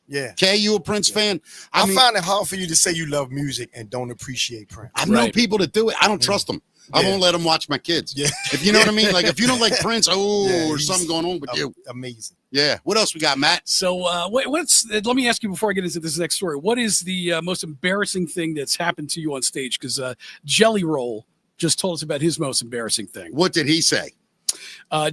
Yeah. Kay, you a Prince fan? I mean, find it hard for you to say you love music and don't appreciate Prince. I know Right. people that do it. I don't trust them. I won't let them watch my kids. Yeah. If you know what I mean? Like, if you don't like Prince, there's he's something going on with you. Amazing. Yeah. What else we got, Matt? So let me ask you before I get into this next story. What is the most embarrassing thing that's happened to you on stage? Because Jelly Roll just told us about his most embarrassing thing. What did he say?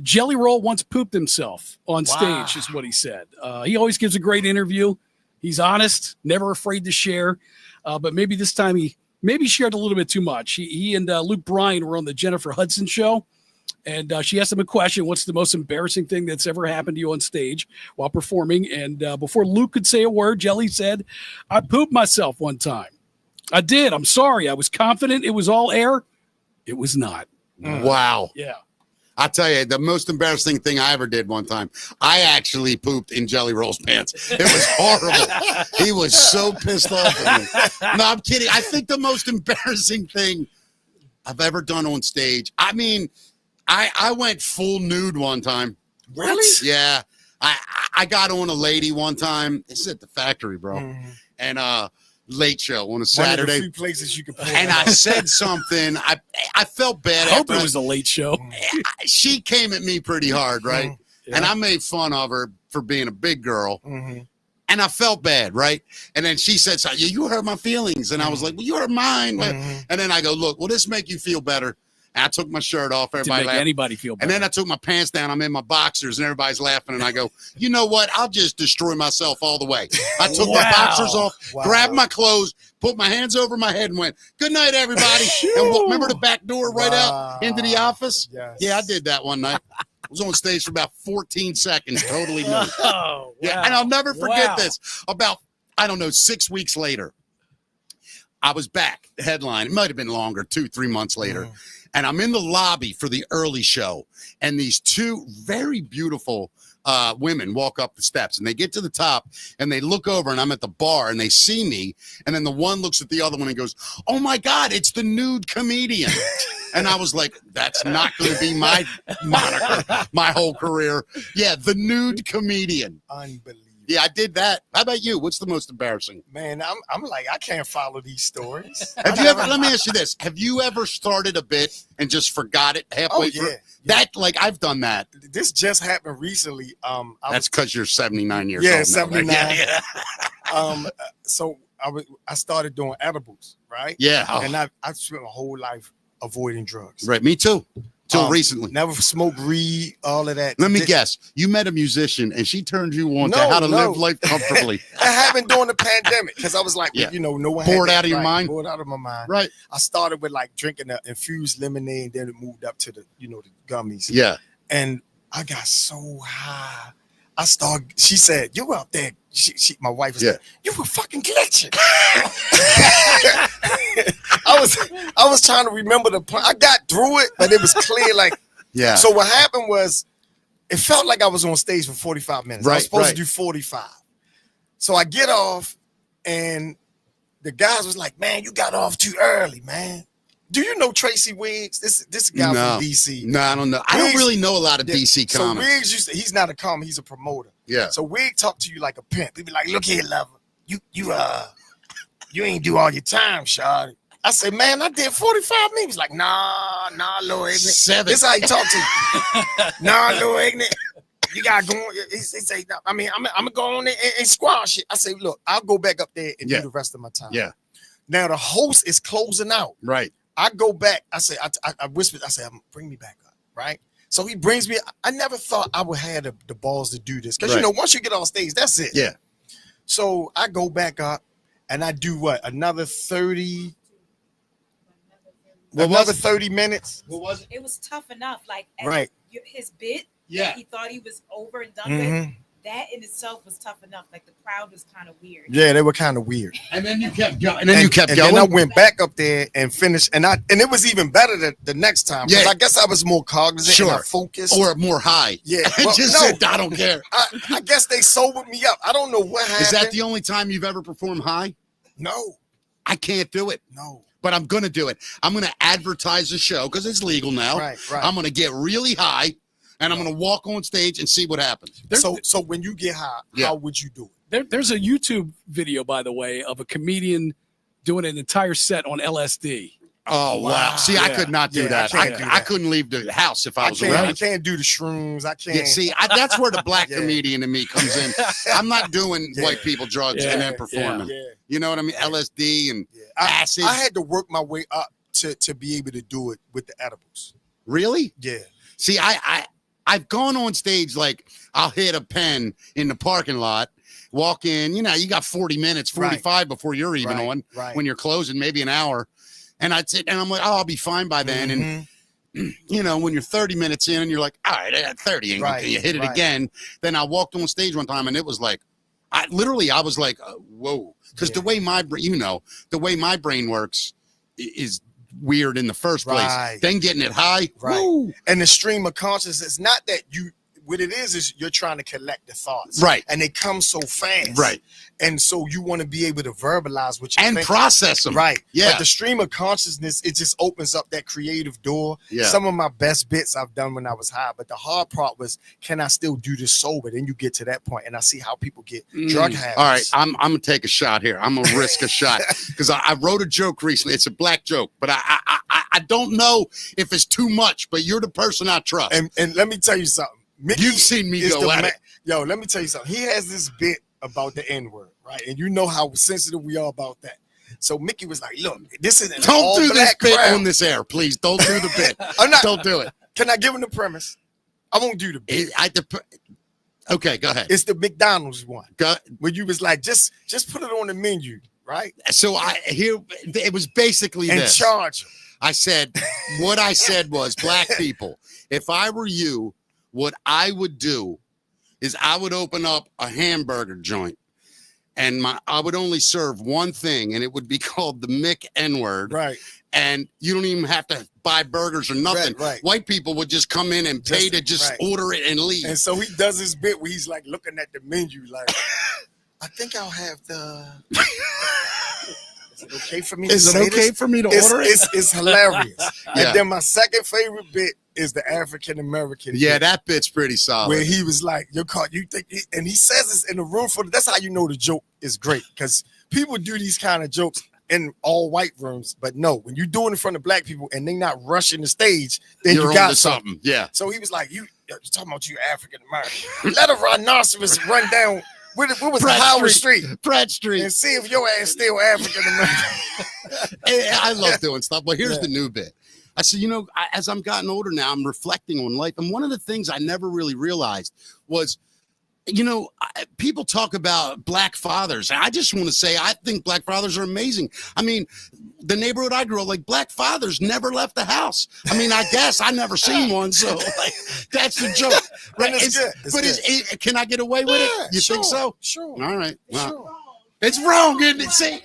Jelly Roll once pooped himself on stage, is what he said. He always gives a great interview. He's honest, never afraid to share. But maybe this time he shared a little bit too much. He and Luke Bryan were on the Jennifer Hudson show, and she asked him a question: what's the most embarrassing thing that's ever happened to you on stage while performing? And before Luke could say a word, Jelly said, "I pooped myself one time. I did. I'm sorry. I was confident it was all air. It was not." Wow. Yeah. I'll tell you, the most embarrassing thing I ever did one time, I actually pooped in Jelly Roll's pants. It was horrible. He was so pissed off at me. No, I'm kidding. I think the most embarrassing thing I've ever done on stage, I mean, I went full nude one time. Really? Yeah. I got on a lady one time. This is at the factory, bro. And late show on a Saturday. One of the few places you can pull And I said something. I felt bad. I hope after it was a late show. she came at me pretty hard, right? Yeah. And I made fun of her for being a big girl. And I felt bad, right? And then she said, "Yeah, you hurt my feelings." And I was like, "Well, you hurt mine." And then I go, "Look, will this make you feel better?" And I took my shirt off. Didn't Everybody make laughed. anybody feel better. And then I took my pants down. I'm in my boxers, and everybody's laughing. And I go, "You know what? I'll just destroy myself all the way." I took my boxers off, grabbed my clothes, put my hands over my head, and went, "Good night, everybody." And remember the back door right out into the office? Yes. Yeah, I did that one night. I was on stage for about 14 seconds, totally nude. Oh, Yeah, wow. and I'll never forget Wow. this. About, 6 weeks later, I was back, headline. It might have been longer, 2-3 months later. And I'm in the lobby for the early show. And these two very beautiful women walk up the steps. And they get to the top, and they look over, and I'm at the bar, and they see me. And then the one looks at the other one and goes, "Oh, my God, it's the nude comedian." And I was like, that's not going to be my moniker my whole career. Yeah, the nude comedian. Unbelievable. Yeah, I did that. How about you? What's the most embarrassing? Man, I'm like, I can't follow these stories. Have you ever, let me ask you this. Have you ever started a bit and just forgot it halfway through? That, like, I've done that. This just happened recently. That's because you're 79 years Yeah, old. 79. Yeah. So I started doing edibles, right? Yeah. Oh, And I spent my whole life avoiding drugs. right. Me too. Till recently. Never smoked weed, all of that. Let me guess. You met a musician and she turned you on to how to live life comfortably. That happened during the pandemic because I was like, no one bored had out of your mind. Bored out of my mind. Right. I started with like drinking the infused lemonade, then it moved up to the the gummies. Yeah. And I got so high. She said, "You were up there." My wife was like, "You were fucking glitching." I was trying to remember the plan. I got through it, but it was clear. Like, So what happened was, it felt like I was on stage for 45 minutes. I was supposed to do 45. So I get off, and the guys was like, "Man, you got off too early, man." Do you know Tracy Wiggs? This guy from DC. No, I don't know. I don't really know a lot of DC So comics. Wiggs he's not a comic, he's a promoter. Yeah. So Wiggs talk to you like a pimp. He be like, "Look here, lover. You ain't do all your time, shawty." I said, "Man, I did 45 minutes." He's like, nah, little ignorant. 7. This is how he talk to you. Nah, little ignorant. You gotta go on. He say, no, I mean, I'm gonna go on there and squash it. I say, look, I'll go back up there and do the rest of my time. Yeah. Now the host is closing out. Right. I go back. I say, I whispered. I said, bring me back up. Right. So he brings me. I never thought I would have the balls to do this because once you get on stage, that's it. Yeah. So I go back up and I do what? Another 30. Another 30 minutes. What was it? It was tough enough. Like his bit. Yeah. He thought he was over and done with. That in itself was tough enough. Like the crowd was kind of weird. Yeah, they were kind of weird. And then you kept going. And then you kept going. Then I went back up there and finished. And it was even better the next time. Yeah. I guess I was more cognizant and I focused. Or more high. Yeah. Well, said, I don't care. I guess they sobered me up. I don't know what happened. Is that the only time you've ever performed high? No. I can't do it. No. But I'm going to do it. I'm going to advertise the show because it's legal now. Right. I'm going to get really high. And I'm going to walk on stage and see what happens. So when you get high, how would you do it? There's a YouTube video, by the way, of a comedian doing an entire set on LSD. Oh, wow. See, I could not do that. I couldn't leave the house if I was around. I can't do the shrooms. I can't. Yeah, see, that's where the black comedian in me comes in. I'm not doing white people drugs and then performing. You know what I mean? LSD and acid. I had to work my way up to be able to do it with the edibles. Really? Yeah. See, I've gone on stage, like I'll hit a pen in the parking lot, walk in, you got 40 minutes, 45 before you're even on, when you're closing, maybe an hour. And I'd sit and I'm like, I'll be fine by then. And, when you're 30 minutes in and you're like, all right, I got 30 and you hit it again. Then I walked on stage one time and it was like, I was like, whoa. Because the way my brain works is weird in the first place, then getting it high, and the stream of consciousness. Not that what it is you're trying to collect the thoughts, and they come so fast, and so you want to be able to verbalize what you and think. Process them, but the stream of consciousness, it just opens up that creative door. Some of my best bits I've done when I was high, but the hard part was, can I still do this sober? Then you get to that point and I see how people get drug habits. All right, I'm gonna take a shot here. I'm gonna risk a shot because I wrote a joke recently. It's a black joke, but I don't know if it's too much, but you're the person I trust. And let me tell you something. Mickey, you've seen me go at it. Yo, let me tell you something. He has this bit about the N-word, right? And you know how sensitive we are about that. So Mickey was like, look, this is don't do this bit on this air, please. Don't do the bit. Don't do it. Can I give him the premise? I won't do the bit. Okay, go ahead. It's the McDonald's one. Where you was like, just put it on the menu, right? So it was basically and this. Charge them. I said, what I said was, black people, if I were you, what I would do is I would open up a hamburger joint and I would only serve one thing and it would be called the Mick N-word. Right. And you don't even have to buy burgers or nothing. Right. White people would just come in and pay to just order it and leave. And so he does this bit where he's like looking at the menu like, I think I'll have the... Is it okay for me to say this? For me to order it? It's hilarious. And then my second favorite bit is the African American. Yeah, that bit's pretty solid. Where he was like, "Your car, you think?" And he says this in a room full. That's how you know the joke is great, because people do these kind of jokes in all white rooms, but no, when you do it in front of black people and they not rushing the stage, then you got something. Yeah. So he was like, "You're talking about you African American. Let a rhinoceros run down." What was Howard Street? Pratt Street. And see if your ass still African American. I love doing stuff. But here's the new bit. I said, as I'm gotten older now, I'm reflecting on life. And one of the things I never really realized was, people talk about black fathers. I just want to say, I think black fathers are amazing. I mean, the neighborhood I grew up, like, black fathers never left the house. I mean, I guess I never seen one. So that's the joke. Right? It's can I get away with it? You think so? Sure. All right. Well, sure. It's wrong, isn't it? See?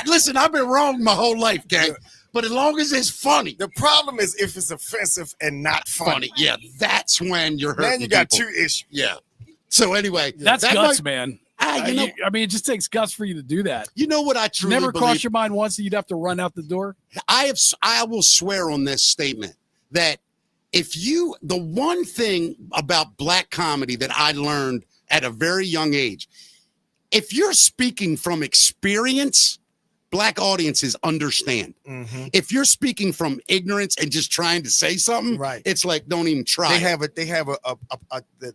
Listen, I've been wrong my whole life, gang. But as long as it's funny. The problem is if it's offensive and not funny. Yeah, that's when you're hurting. Then you got people. two issues. Yeah. So anyway. That's guts, man. I mean, it just takes guts for you to do that. You know what I truly Never believe? crossed your mind once that you'd have to run out the door? I will swear on this statement that the one thing about black comedy that I learned at a very young age, if you're speaking from experience, black audiences understand. Mhm. If you're speaking from ignorance and just trying to say something, Right. it's like don't even try. They have a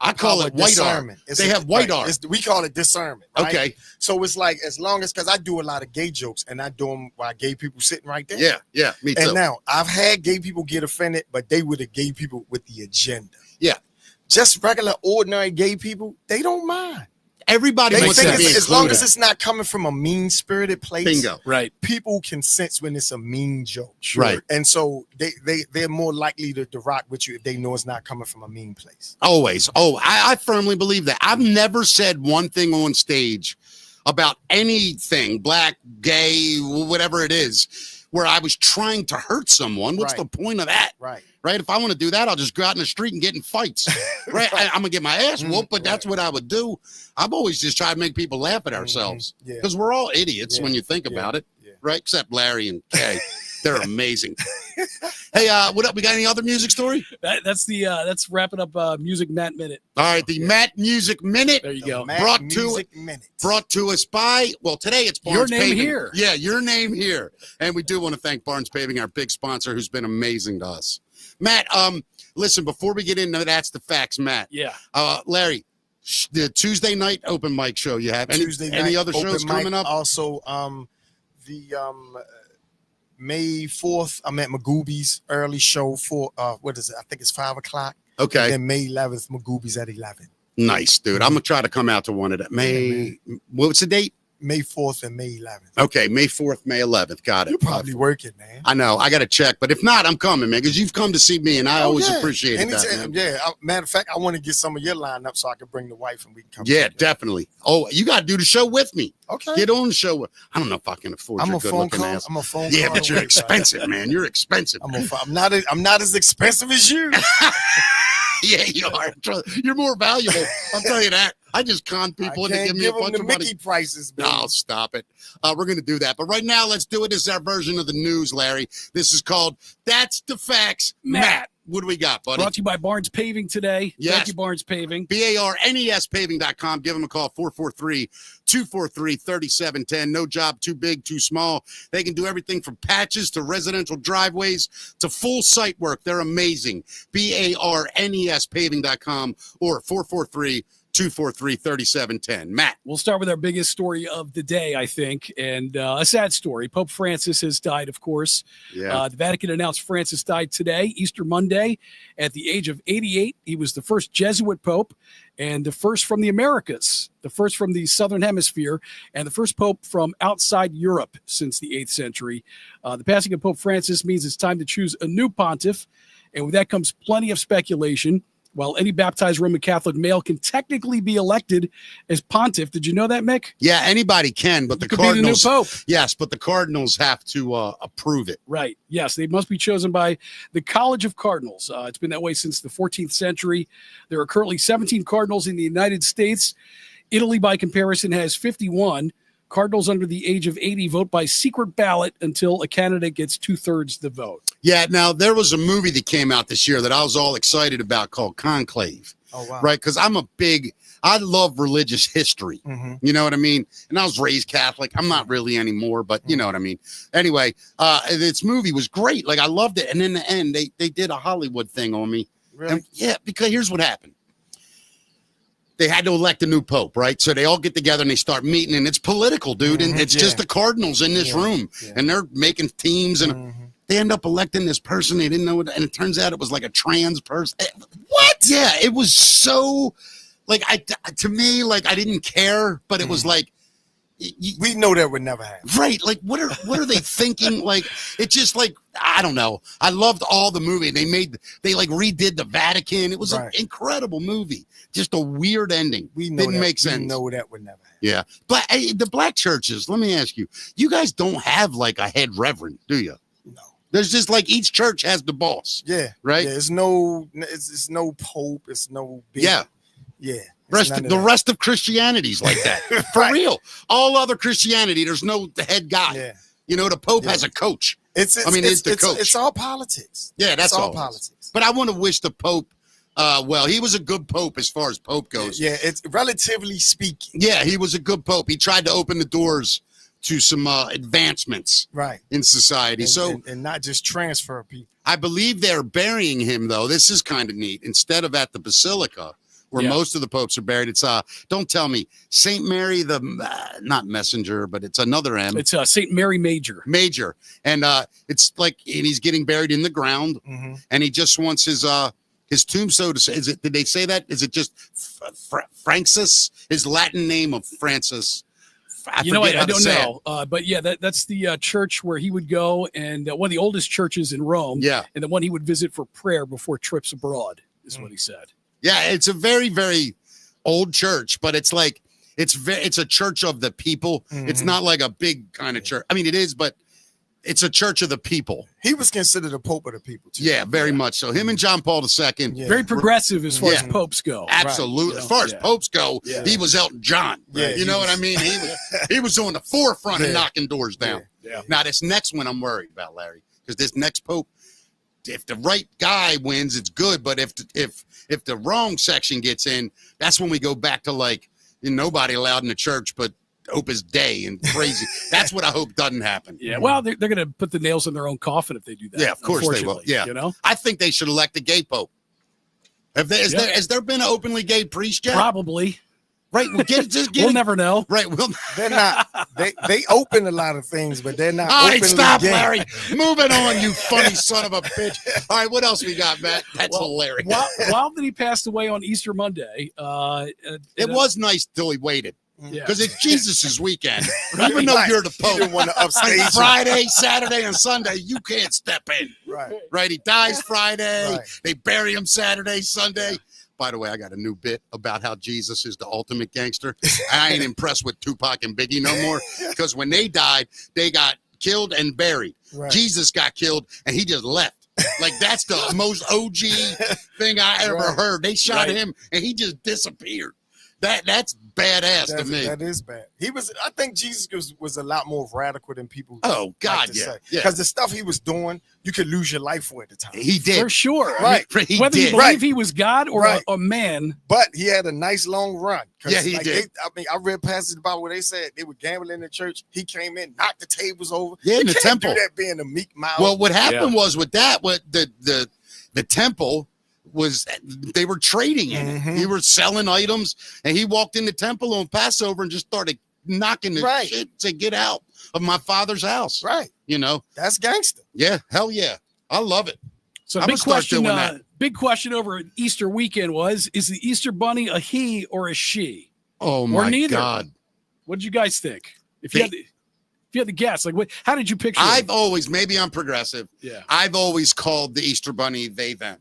I call it white art. They have white art. We call it discernment. Right? Okay. So it's like as long as because I do a lot of gay jokes and I do them while gay people sitting right there. Yeah, me too. And now I've had gay people get offended, but they were the gay people with the agenda. Yeah. Just regular, ordinary gay people, they don't mind. Everybody They wants think to be as long included. as it's not coming from a mean-spirited place. Bingo. Right. People can sense when it's a mean joke. Right. And so they're more likely to rock with you if they know it's not coming from a mean place. Always. Oh, I firmly believe that. I've never said one thing on stage about anything, black, gay, whatever it is, where I was trying to hurt someone. What's the point of that? Right. Right. If I want to do that, I'll just go out in the street and get in fights. Right. I'm going to get my ass whooped, but that's what I would do. I've always just tried to make people laugh at ourselves because we're all idiots when you think about it. Yeah. Right. Except Larry and Kay. They're amazing. Hey, what up? We got any other music story? That's wrapping up Music Matt Minute. All right, the Matt Music Minute. There you go. Brought to us by, well, today it's Barnes Your Name Paving. Here. Yeah, Your Name Here. And we do want to thank Barnes Paving, our big sponsor, who's been amazing to us. Matt, listen, before we get into That's the Facts, Matt. Yeah. Larry, the Tuesday night open mic show you have. Any other shows coming up? Also, the May 4th, I'm at Magooby's early show for what is it? I think it's 5 o'clock. Okay. And then May 11th, Magooby's at 11. Nice, dude. I'm gonna try to come out to one of that. What's the date? May 4th and May 11th. Okay, May 4th, May 11th. Got it. You're probably working, man. I know. I got to check. But if not, I'm coming, man, because you've come to see me, and I always appreciate that, man. Yeah. Matter of fact, I want to get some of your lineup so I can bring the wife and we can come. Yeah, definitely. Oh, you got to do the show with me. Okay. Get on the show. I don't know if I can afford your good-looking ass. I'm a phone Yeah, call but you're away, expensive, man. You're expensive. I'm not as expensive as you. Yeah, you are. You're more valuable. I'll tell you that. I just con people into giving me a bunch of money. Mickey prices, baby. No, stop it. We're going to do that. But right now, let's do it. This is our version of the news, Larry. This is called That's the Facts, Matt. What do we got, buddy? Brought to you by Barnes Paving today. Yes. Thank you, Barnes Paving. BARNES paving.com. Give them a call, 443-243-3710. No job too big, too small. They can do everything from patches to residential driveways to full site work. They're amazing. BARNES paving.com or 443-243-3710. Matt. We'll start with our biggest story of the day, I think, and a sad story. Pope Francis has died, of course. Yeah. The Vatican announced Francis died today, Easter Monday, at the age of 88. He was the first Jesuit pope and the first from the Americas, the first from the Southern Hemisphere, and the first pope from outside Europe since the 8th century. The passing of Pope Francis means it's time to choose a new pontiff, and with that comes plenty of speculation. While any baptized Roman Catholic male can technically be elected as pontiff. Did you know that, Mick? Yeah, anybody can, but the Could Cardinals. be the new pope. Yes, but the Cardinals have to approve it. Right. Yes, they must be chosen by the College of Cardinals. It's been that way since the 14th century. There are currently 17 cardinals in the United States. Italy, by comparison, has 51. Cardinals under the age of 80 vote by secret ballot until a candidate gets 2/3 the vote. Yeah, now there was a movie that came out this year that I was all excited about called Conclave. Oh, wow. Right, because I love religious history. Mm-hmm. You know what I mean? And I was raised Catholic. I'm not really anymore, but you know what I mean. Anyway, this movie was great. Like, I loved it. And in the end, they did a Hollywood thing on me. Really? And, yeah, because here's what happened. They had to elect a new pope, right? So they all get together and they start meeting, and it's political, dude. And it's just the Cardinals in this room, and they're making teams, and they end up electing this person they didn't know, and it turns out it was like a trans person. What? Yeah, it was so, like, to me, like, I didn't care, but it was like, we know that would never happen. Right. Like, what are they thinking? Like, it's just like, I don't know. I loved all the movie. They like redid the Vatican. It was an incredible movie. Just a weird ending. Didn't make sense. We know that would never happen. Yeah. But the black churches, let me ask you, you guys don't have like a head reverend, do you? No. There's just like each church has the boss. Yeah. Right. Yeah, it's no pope. It's no big. Yeah. Yeah. The rest of Christianity's like that. For real. All other Christianity, there's no head guy. Yeah. You know, the Pope has a coach. It's the coach. It's all politics. Yeah, that's all politics. But I want to wish the Pope, well, he was a good Pope as far as Pope goes. Yeah, it's relatively speaking. Yeah, he was a good Pope. He tried to open the doors some advancements Right. in society. And not just transfer people. I believe they're burying him, though. This is kind of neat. Instead of at the Basilica, where most of the popes are buried, it's don't tell me, Saint Mary the not Messenger, but it's another M. It's Saint Mary Major. Major, and it's like, and he's getting buried in the ground, and he just wants his tombstone to say. Is it? Did they say that? Is it just Francis? His Latin name of Francis. I don't know. But yeah, that's the church where he would go, and one of the oldest churches in Rome. Yeah. And the one he would visit for prayer before trips abroad is what he said. Yeah, it's a very, very old church, but it's like it's a church of the people. It's not like a big kind of church. I mean, it is, but it's a church of the people. He was considered a pope of the people, too. Yeah, very much so. Him and John Paul II. Yeah. Very progressive as far as popes go. Absolutely. Right. As far as popes go, he was Elton John. Yeah, you know what I mean? He was on the forefront of knocking doors down. Yeah. Now, this next one I'm worried about, Larry, because this next pope, if the right guy wins, it's good. But if the wrong section gets in, that's when we go back to like nobody allowed in the church but Opus Dei and crazy. That's what I hope doesn't happen. Yeah, well, they're going to put the nails in their own coffin if they do that. Yeah, of course they will. Yeah, I think they should elect a gay pope. Has there been an openly gay priest yet? Probably. Right. Well, we'll never know. Right. They're not. They open a lot of things, but they're not. All right, openly stop, gay. Larry. Moving on, you funny son of a bitch. All right, what else we got, Matt? That's hilarious. While he passed away on Easter Monday, it was nice till he waited. Yeah. Because it's Jesus' weekend. Even though you're the Pope, you didn't want to upstage him. Friday, Saturday, and Sunday, you can't step in. Right. He dies Friday. Right. They bury him Saturday, Sunday. By the way, I got a new bit about how Jesus is the ultimate gangster. I ain't impressed with Tupac and Biggie no more. Because when they died, they got killed and buried. Right. Jesus got killed and he just left. Like, that's the most OG thing I ever heard. They shot him and he just disappeared. That's badass to me. That is bad. I think Jesus was a lot more radical than people. Oh God, yeah. Because the stuff he was doing, you could lose your life for at the time. He did for sure. Right. Whether you believe he was God or a man, but he had a nice long run. Yeah, he did. I read passages about where they said they were gambling in the church. He came in, knocked the tables over. Yeah, in the temple. Do that being a meek mouth. Well, what happened was with that, what the temple was, they were trading in it. He was selling items, and he walked in the temple on Passover and just started knocking the shit to get out of my father's house. Right. That's gangster. Yeah, hell yeah. I love it. So I'm big question. that. Big question over Easter weekend is the Easter bunny a he or a she? Oh my neither? God. What did you guys think? If you had to guess, like how did you picture I've always, maybe I'm progressive. Yeah. I've always called the Easter bunny they them.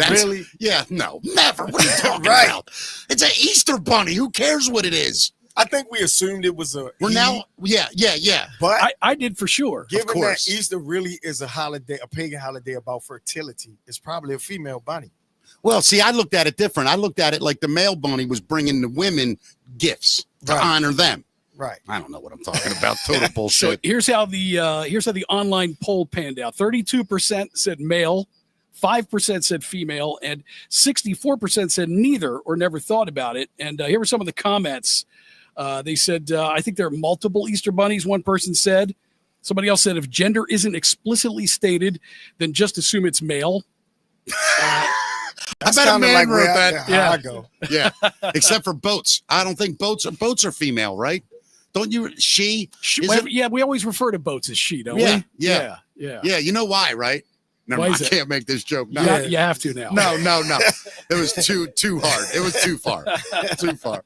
Really? Yeah, no, never. What are you talking about? It's an Easter bunny. Who cares what it is? I think we assumed it was a. Yeah. But I did for sure. Given that Easter really is a holiday, a pagan holiday about fertility, it's probably a female bunny. Well, see, I looked at it different. I looked at it like the male bunny was bringing the women gifts to honor them. Right. I don't know what I'm talking about. Total bullshit. So here's how the online poll panned out. 32% said male, 5% said female, and 64% said neither or never thought about it. And here were some of the comments. They said, I think there are multiple Easter bunnies, one person said. Somebody else said, if gender isn't explicitly stated, then just assume it's male. That's I bet a man like wrote that. I go. Yeah. Except for boats. I don't think boats are female, right? Don't you? She? Yeah, we always refer to boats as she, don't we? Yeah. You know why, right? Never mind, I can't make this joke. No, you have to now. No. It was too hard. It was too far. Too far.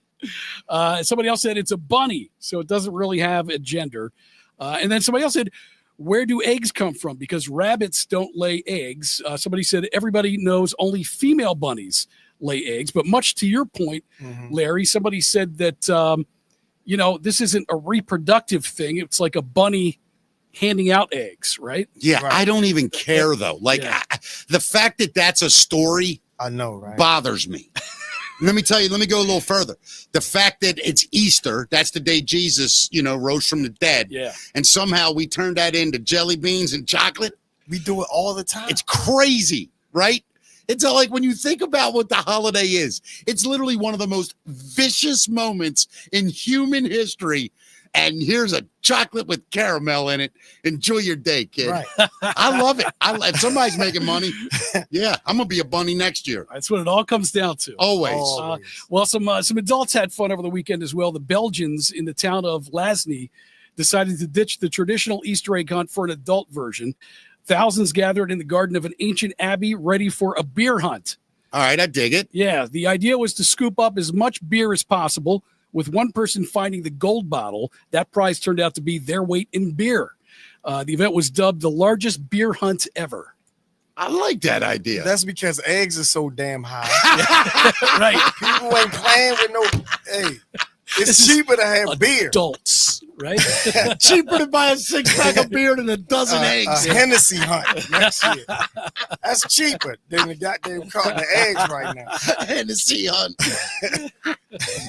Somebody else said it's a bunny, so it doesn't really have a gender. And then somebody else said, where do eggs come from? Because rabbits don't lay eggs. Somebody said everybody knows only female bunnies lay eggs. But much to your point, Larry, somebody said that, this isn't a reproductive thing. It's like a bunny handing out eggs, right? Yeah, right. I don't even care, though. Like, the fact that that's a story I know, right? bothers me. Let me go a little further. The fact that it's Easter, that's the day Jesus, rose from the dead. Yeah. And somehow we turned that into jelly beans and chocolate. We do it all the time. It's crazy, right? It's like when you think about what the holiday is, it's literally one of the most vicious moments in human history. and here's a chocolate with caramel in it. Enjoy your day, kid. Right. I love it. If somebody's making money, yeah, I'm gonna be a bunny next year. That's what it all comes down to. Always. Well, some adults had fun over the weekend as well. The Belgians in the town of Lasny decided to ditch the traditional Easter egg hunt for an adult version. Thousands gathered in the garden of an ancient abbey ready for a beer hunt. All right, I dig it. Yeah, the idea was to scoop up as much beer as possible, with one person finding the gold bottle. That prize turned out to be their weight in beer. The event was dubbed the largest beer hunt ever. I like that idea. That's because eggs are so damn high. Right. People ain't playing with no. Hey, it's cheaper to have beer. Adults, right? Cheaper to buy a 6-pack of beer than a dozen eggs. A Hennessy hunt next year. That's cheaper than the goddamn carton of eggs right now. Hennessy hunt.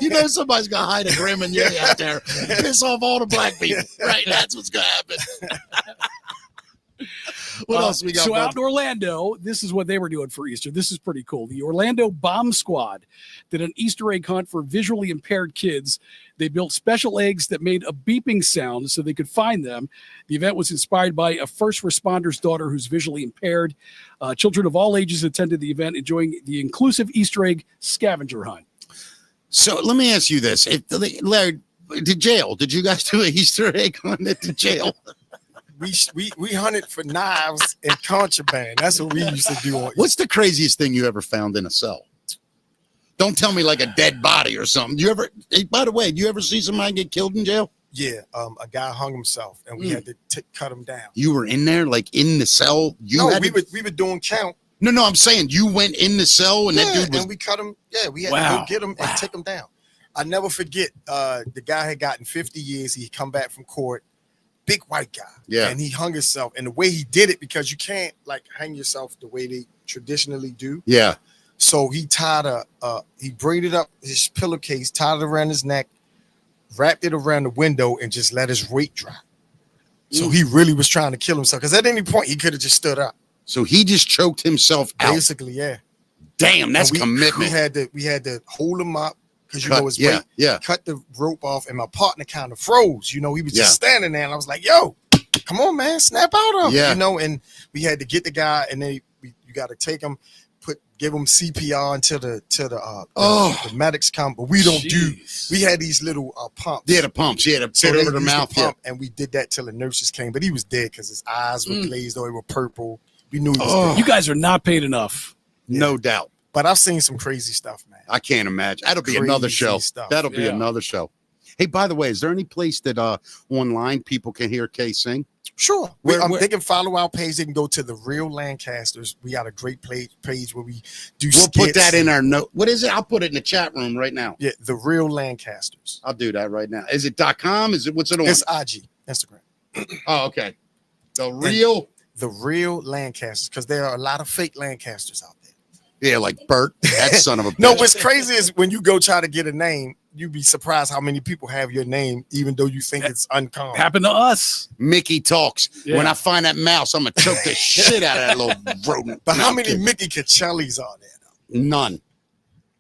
You know somebody's gonna hide a Grim and Yay out there, piss off all the black people. Right, that's what's gonna happen. What else we got? So out in Orlando, this is what they were doing for Easter. This is pretty cool. The Orlando Bomb Squad did an Easter egg hunt for visually impaired kids. They built special eggs that made a beeping sound so they could find them. The event was inspired by a first responder's daughter who's visually impaired. Children of all ages attended the event, enjoying the inclusive Easter egg scavenger hunt. So let me ask you this: Larry, did you guys do an Easter egg hunt at the jail? We hunted for knives and contraband. That's what we used to do. What's the craziest thing you ever found in a cell? Don't tell me like a dead body or something. You ever? Hey, by the way, do you ever see somebody get killed in jail? Yeah, a guy hung himself, and we had to cut him down. You were in there, like in the cell. We were doing count. No, I'm saying you went in the cell and that dude was. And we cut him. Yeah, we had to go get him and take him down. I never forget. The guy had gotten 50 years. He come back from court. Big white guy. Yeah. And he hung himself. And the way he did it, because you can't like hang yourself the way they traditionally do. Yeah. So he he braided up his pillowcase, tied it around his neck, wrapped it around the window, and just let his weight drop. So he really was trying to kill himself, because at any point he could have just stood up. So he just choked himself out. Basically, yeah. Damn, that's commitment. We had to hold him up, because you know his weight. Yeah. Cut the rope off, and my partner kind of froze. You know, he was just standing there, and I was like, "Yo, come on, man, snap out of it." You know, and we had to get the guy, and then you got to take him, give him CPR until the medics come. But we don't do. We had these little pumps. Yeah, the pumps. Yeah, to put over the mouth. Pump, and we did that till the nurses came. But he was dead because his eyes were glazed, or they were purple. We knew he was dead. You guys are not paid enough. No doubt. But I've seen some crazy stuff, man. I can't imagine. That'll be another show. That'll be another show. Hey, by the way, is there any place that online people can hear Kay sing? Sure. They can follow our page. They can go to the Real Lancasters. We got a great page where we do. We'll put that in our note. What is it? I'll put it in the chat room right now. Yeah, the Real Lancasters. I'll do that right now. Is it .com? Is it what's it on? It's IG, Instagram. Oh, okay. The Real Lancasters, because there are a lot of fake Lancasters out there. Yeah, like Bert, that son of a bitch. No, what's crazy is when you go try to get a name, you'd be surprised how many people have your name, even though you think it's uncommon. Happened to us. Mickey talks. Yeah. When I find that mouse, I'm gonna choke the shit out of that little rodent. But how many Mickey Caccellis are there, though? None.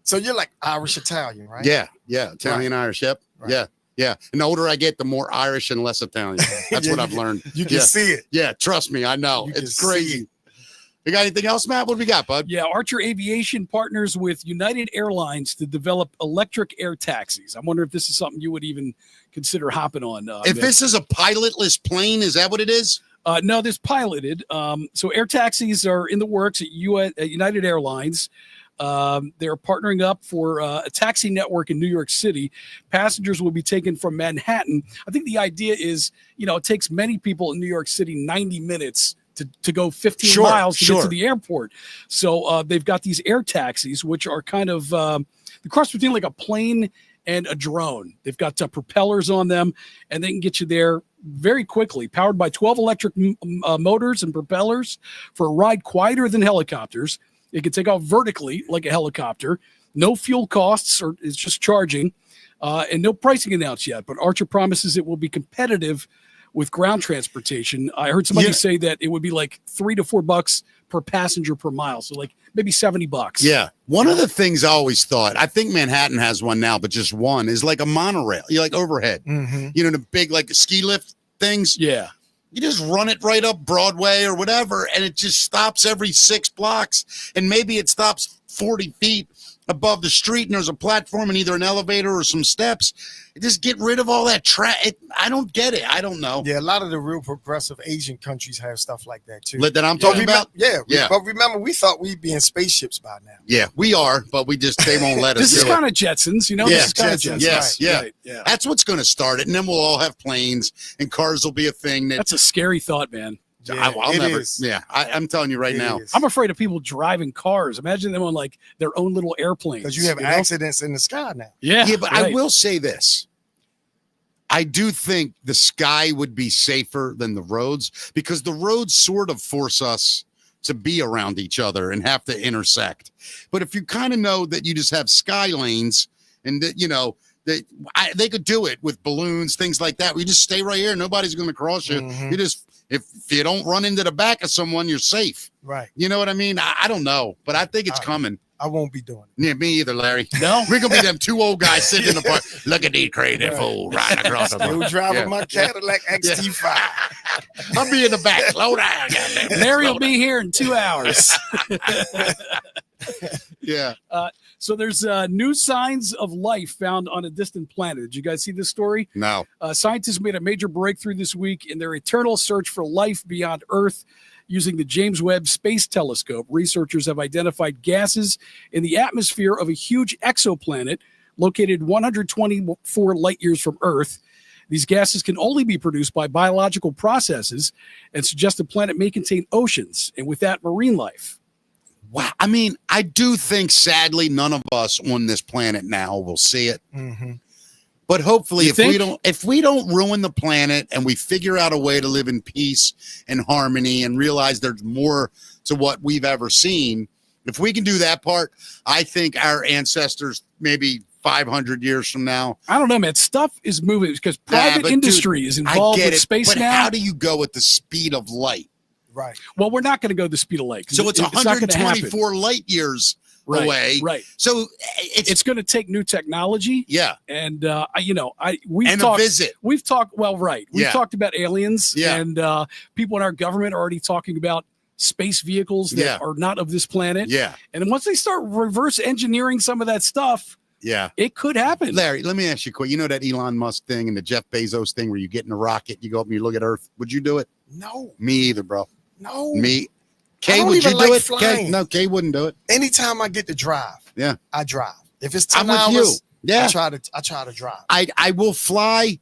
So you're like Irish Italian, right? Yeah, Italian Irish. Yep. Right. Yeah. And the older I get, the more Irish and less Italian. That's what I've learned. You can see it. Yeah, trust me, I know. It's crazy. You got anything else, Matt? What do we got, bud? Yeah, Archer Aviation partners with United Airlines to develop electric air taxis. I wonder if this is something you would even consider hopping on. If this is a pilotless plane, is that what it is? No, this piloted. So air taxis are in the works at United Airlines. They're partnering up for a taxi network in New York City. Passengers will be taken from Manhattan. I think the idea is, it takes many people in New York City 90 minutes to go 15 miles to get to the airport. So they've got these air taxis, which are kind of the cross between like a plane and a drone. They've got propellers on them, and they can get you there very quickly, powered by 12 electric motors and propellers for a ride quieter than helicopters. It can take off vertically like a helicopter. No fuel costs, or it's just charging, and no pricing announced yet. But Archer promises it will be competitive with ground transportation. I heard somebody say that it would be like $3 to $4 per passenger per mile. So like maybe $70. Yeah. One of the things I always thought, I think Manhattan has one now, but just one, is like a monorail. You like overhead. Mhm. You know, the big like ski lift things. Yeah. You just run it right up Broadway or whatever, and it just stops every 6 blocks, and maybe it stops 40 feet above the street, and there's a platform and either an elevator or some steps. Just get rid of all that I don't get it. I don't know. Yeah, a lot of the real progressive Asian countries have stuff like that too. That I'm talking about? Yeah. But remember, we thought we'd be in spaceships by now. Yeah, we are, but they won't let us This is do it. kind of Jetsons, you know? Yeah, This is kind of Jetsons, Jetsons. Yes, Right, yeah. right, yeah. That's what's going to start it, and then we'll all have planes, and cars will be a thing. That's a scary thought, man. Yeah, I'll it never. is. Yeah, I'm telling you right It now. is. I'm afraid of people driving cars. Imagine them on like their own little airplanes. Because you have know? accidents in the sky now. Yeah, Yeah, but I right. will say this. I do think the sky would be safer than the roads, because the roads sort of force us to be around each other and have to intersect. But if you kind of know that you just have sky lanes, and that, you know, they could do it with balloons, things like that. We just stay right here. Nobody's going to cross you. Mhm. You just, if you don't run into the back of someone, you're safe. Right. You know what I mean? I don't know, but I think it's coming. I won't be doing it. Yeah, me either, Larry. No? We're gonna be them two old guys sitting in the park. Look at these crazy fools riding across the Still road. driving Yeah. my Cadillac XT5. I'll be in the back. Slow down, goddamn. Larry Slow will be here in 2 hours. down. Yeah. So there's new signs of life found on a distant planet. Did you guys see this story? No. Scientists made a major breakthrough this week in their eternal search for life beyond Earth. Using the James Webb Space Telescope, researchers have identified gases in the atmosphere of a huge exoplanet located 124 light years from Earth. These gases can only be produced by biological processes and suggest the planet may contain oceans, and with that, marine life. Wow. I mean, I do think, sadly, none of us on this planet now will see it. Mm-hmm. But hopefully, You think? if we don't ruin the planet and we figure out a way to live in peace and harmony and realize there's more to what we've ever seen, if we can do that part, I think our ancestors, maybe 500 years from now. I don't know, man. Stuff is moving because private but industry is involved with space but now. how do you go at the speed of light? Right. Well, we're not going to go the speed of light. So it's not gonna happen. 124 light years away. Right. So It's going to take new technology. yeah, And we've and talked. a visit. We've talked. Well, right. We've Yeah. talked about aliens. Yeah. And people in our government are already talking about space vehicles that Yeah. are not of this planet. Yeah, And once they start reverse engineering some of that stuff, yeah. it could happen. Larry, let me ask you a quick. You know that Elon Musk thing and the Jeff Bezos thing where you get in a rocket, you go up and you look at Earth. Would you do it? No. Me either, bro. No. Me. Kay, don't would you even do like it? Kay? flying. No, Kay wouldn't do it. Anytime I get to drive, Yeah. I drive. If it's 10 I'm with hours, you. Yeah. I try to drive. I will fly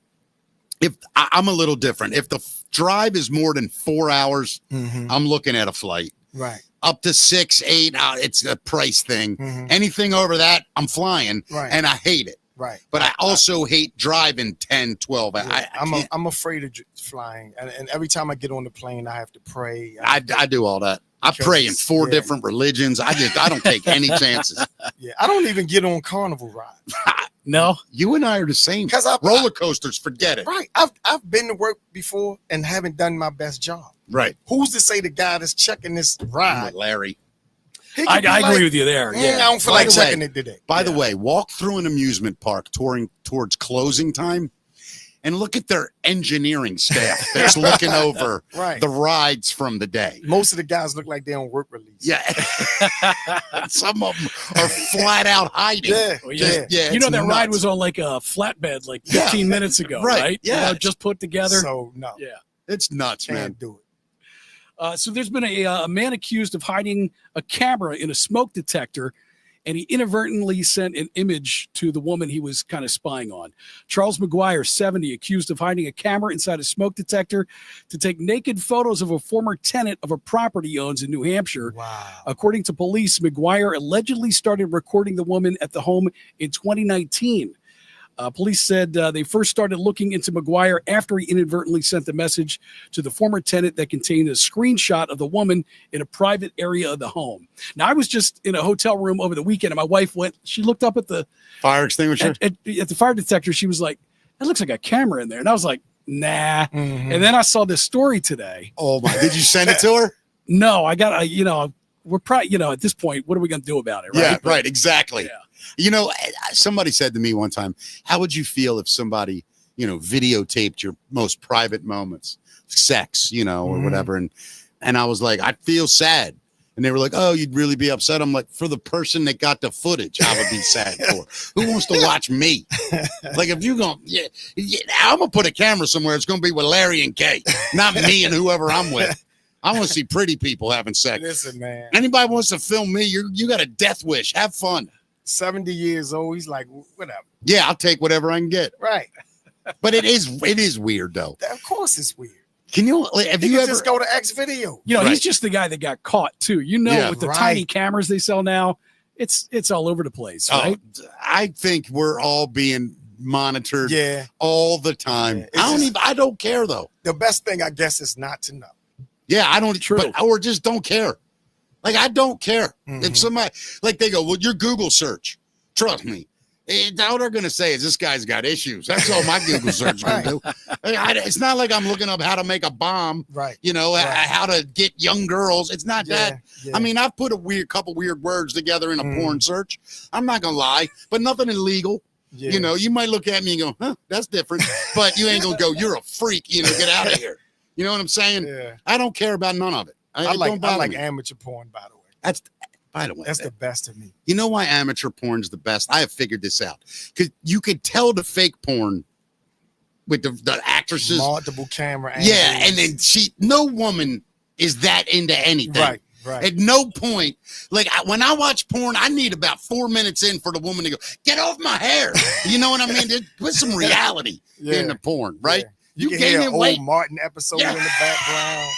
if I'm a little different. If the drive is more than 4 hours, Mhm. I'm looking at a flight. Right. Up to 6, 8, it's a price thing. Mhm. Anything over that, I'm flying, Right. and I hate it. Right. But I also hate driving 10, 12 hours. Yeah, I can't- I'm afraid of flying, and every time I get on the plane, I have to pray. I do all that. I Because pray in 4 yeah. different religions. I don't take any chances. Yeah, I don't even get on carnival rides No. You and I are the same. because Roller coasters, forget it. right. I've been to work before and haven't done my best job. Right. Who's to say the guy that's checking this I'm ride? with Larry. he could I be agree like, with you there. "Man, I Yeah. don't feel By like the way- checking it today." By the way, walk through an amusement park touring towards closing time and look at their engineering staff that's looking over Right. the rides from the day. Most of the guys look like they're on work release. Yeah. Some of them are flat out hiding. Yeah. Well, yeah. Yeah, You know, it's that ride nuts. was on like a flatbed like Yeah. 15 minutes ago, Right. right? Yeah. Just put together. So no, Yeah. It's nuts, man. can't do it. So there's been a man accused of hiding a camera in a smoke detector, and he inadvertently sent an image to the woman he was kind of spying on. Charles McGuire, 70, accused of hiding a camera inside a smoke detector to take naked photos of a former tenant of a property he owns in New Hampshire. Wow. According to police, McGuire allegedly started recording the woman at the home in 2019. Police said they first started looking into McGuire after he inadvertently sent the message to the former tenant that contained a screenshot of the woman in a private area of the home. Now, I was just in a hotel room over the weekend, and my wife she looked up at the Fire extinguisher? at the fire detector. She was like, "It looks like a camera in there," and I was like, "Nah." Mhm. And then I saw this story today. Oh, my. Did you send it to her? No, we're probably, at this point, what are we going to do about it? Right? Yeah, right. Exactly. Yeah. You know, somebody said to me one time, how would you feel if somebody, videotaped your most private moments, sex, or whatever? And I was like, I'd feel sad. And they were like, oh, you'd really be upset. I'm like, for the person that got the footage, I would be sad for. Who wants to watch me? Like, if you're going, I'm going to put a camera somewhere. It's going to be with Larry and Kay, not me and whoever I'm with. I want to see pretty people having sex. Listen, man. Anybody wants to film me, you got a death wish. Have fun. 70 years old. He's like, whatever. Yeah, I'll take whatever I can get. Right. But it is weird, though. Of course it's weird. Can you ever just go to X video? He's just the guy that got caught too. With the tiny right. cameras they sell now, it's all over the place, right? I think we're all being monitored all the time. Yeah, I don't care though. The best thing, I guess, is not to know. Yeah, I don't or just don't care. Like, I don't care. If somebody, like, they go, well, your Google search, trust me, all they're going to say is this guy's got issues. That's all my Google search is going to do. It's not like I'm looking up how to make a bomb, right? How to get young girls. It's not that. Yeah. I mean, I've put couple weird words together in a porn search. I'm not going to lie, but nothing illegal. Yeah. You might look at me and go, huh, that's different. But you ain't going to go, you're a freak, get out of here. You know what I'm saying? Yeah. I don't care about none of it. I like amateur porn, by the way. By the way, that's the best to me. You know why amateur porn's the best? I have figured this out. Because you could tell the fake porn with the actresses. Multiple camera angles. Yeah, and then no woman is that into anything. Right. At no point, like when I watch porn, I need about 4 minutes in for the woman to go, get off my hair. You know what I mean? Put some reality in the porn, right? Yeah. You can hear an old Martin episode in the background.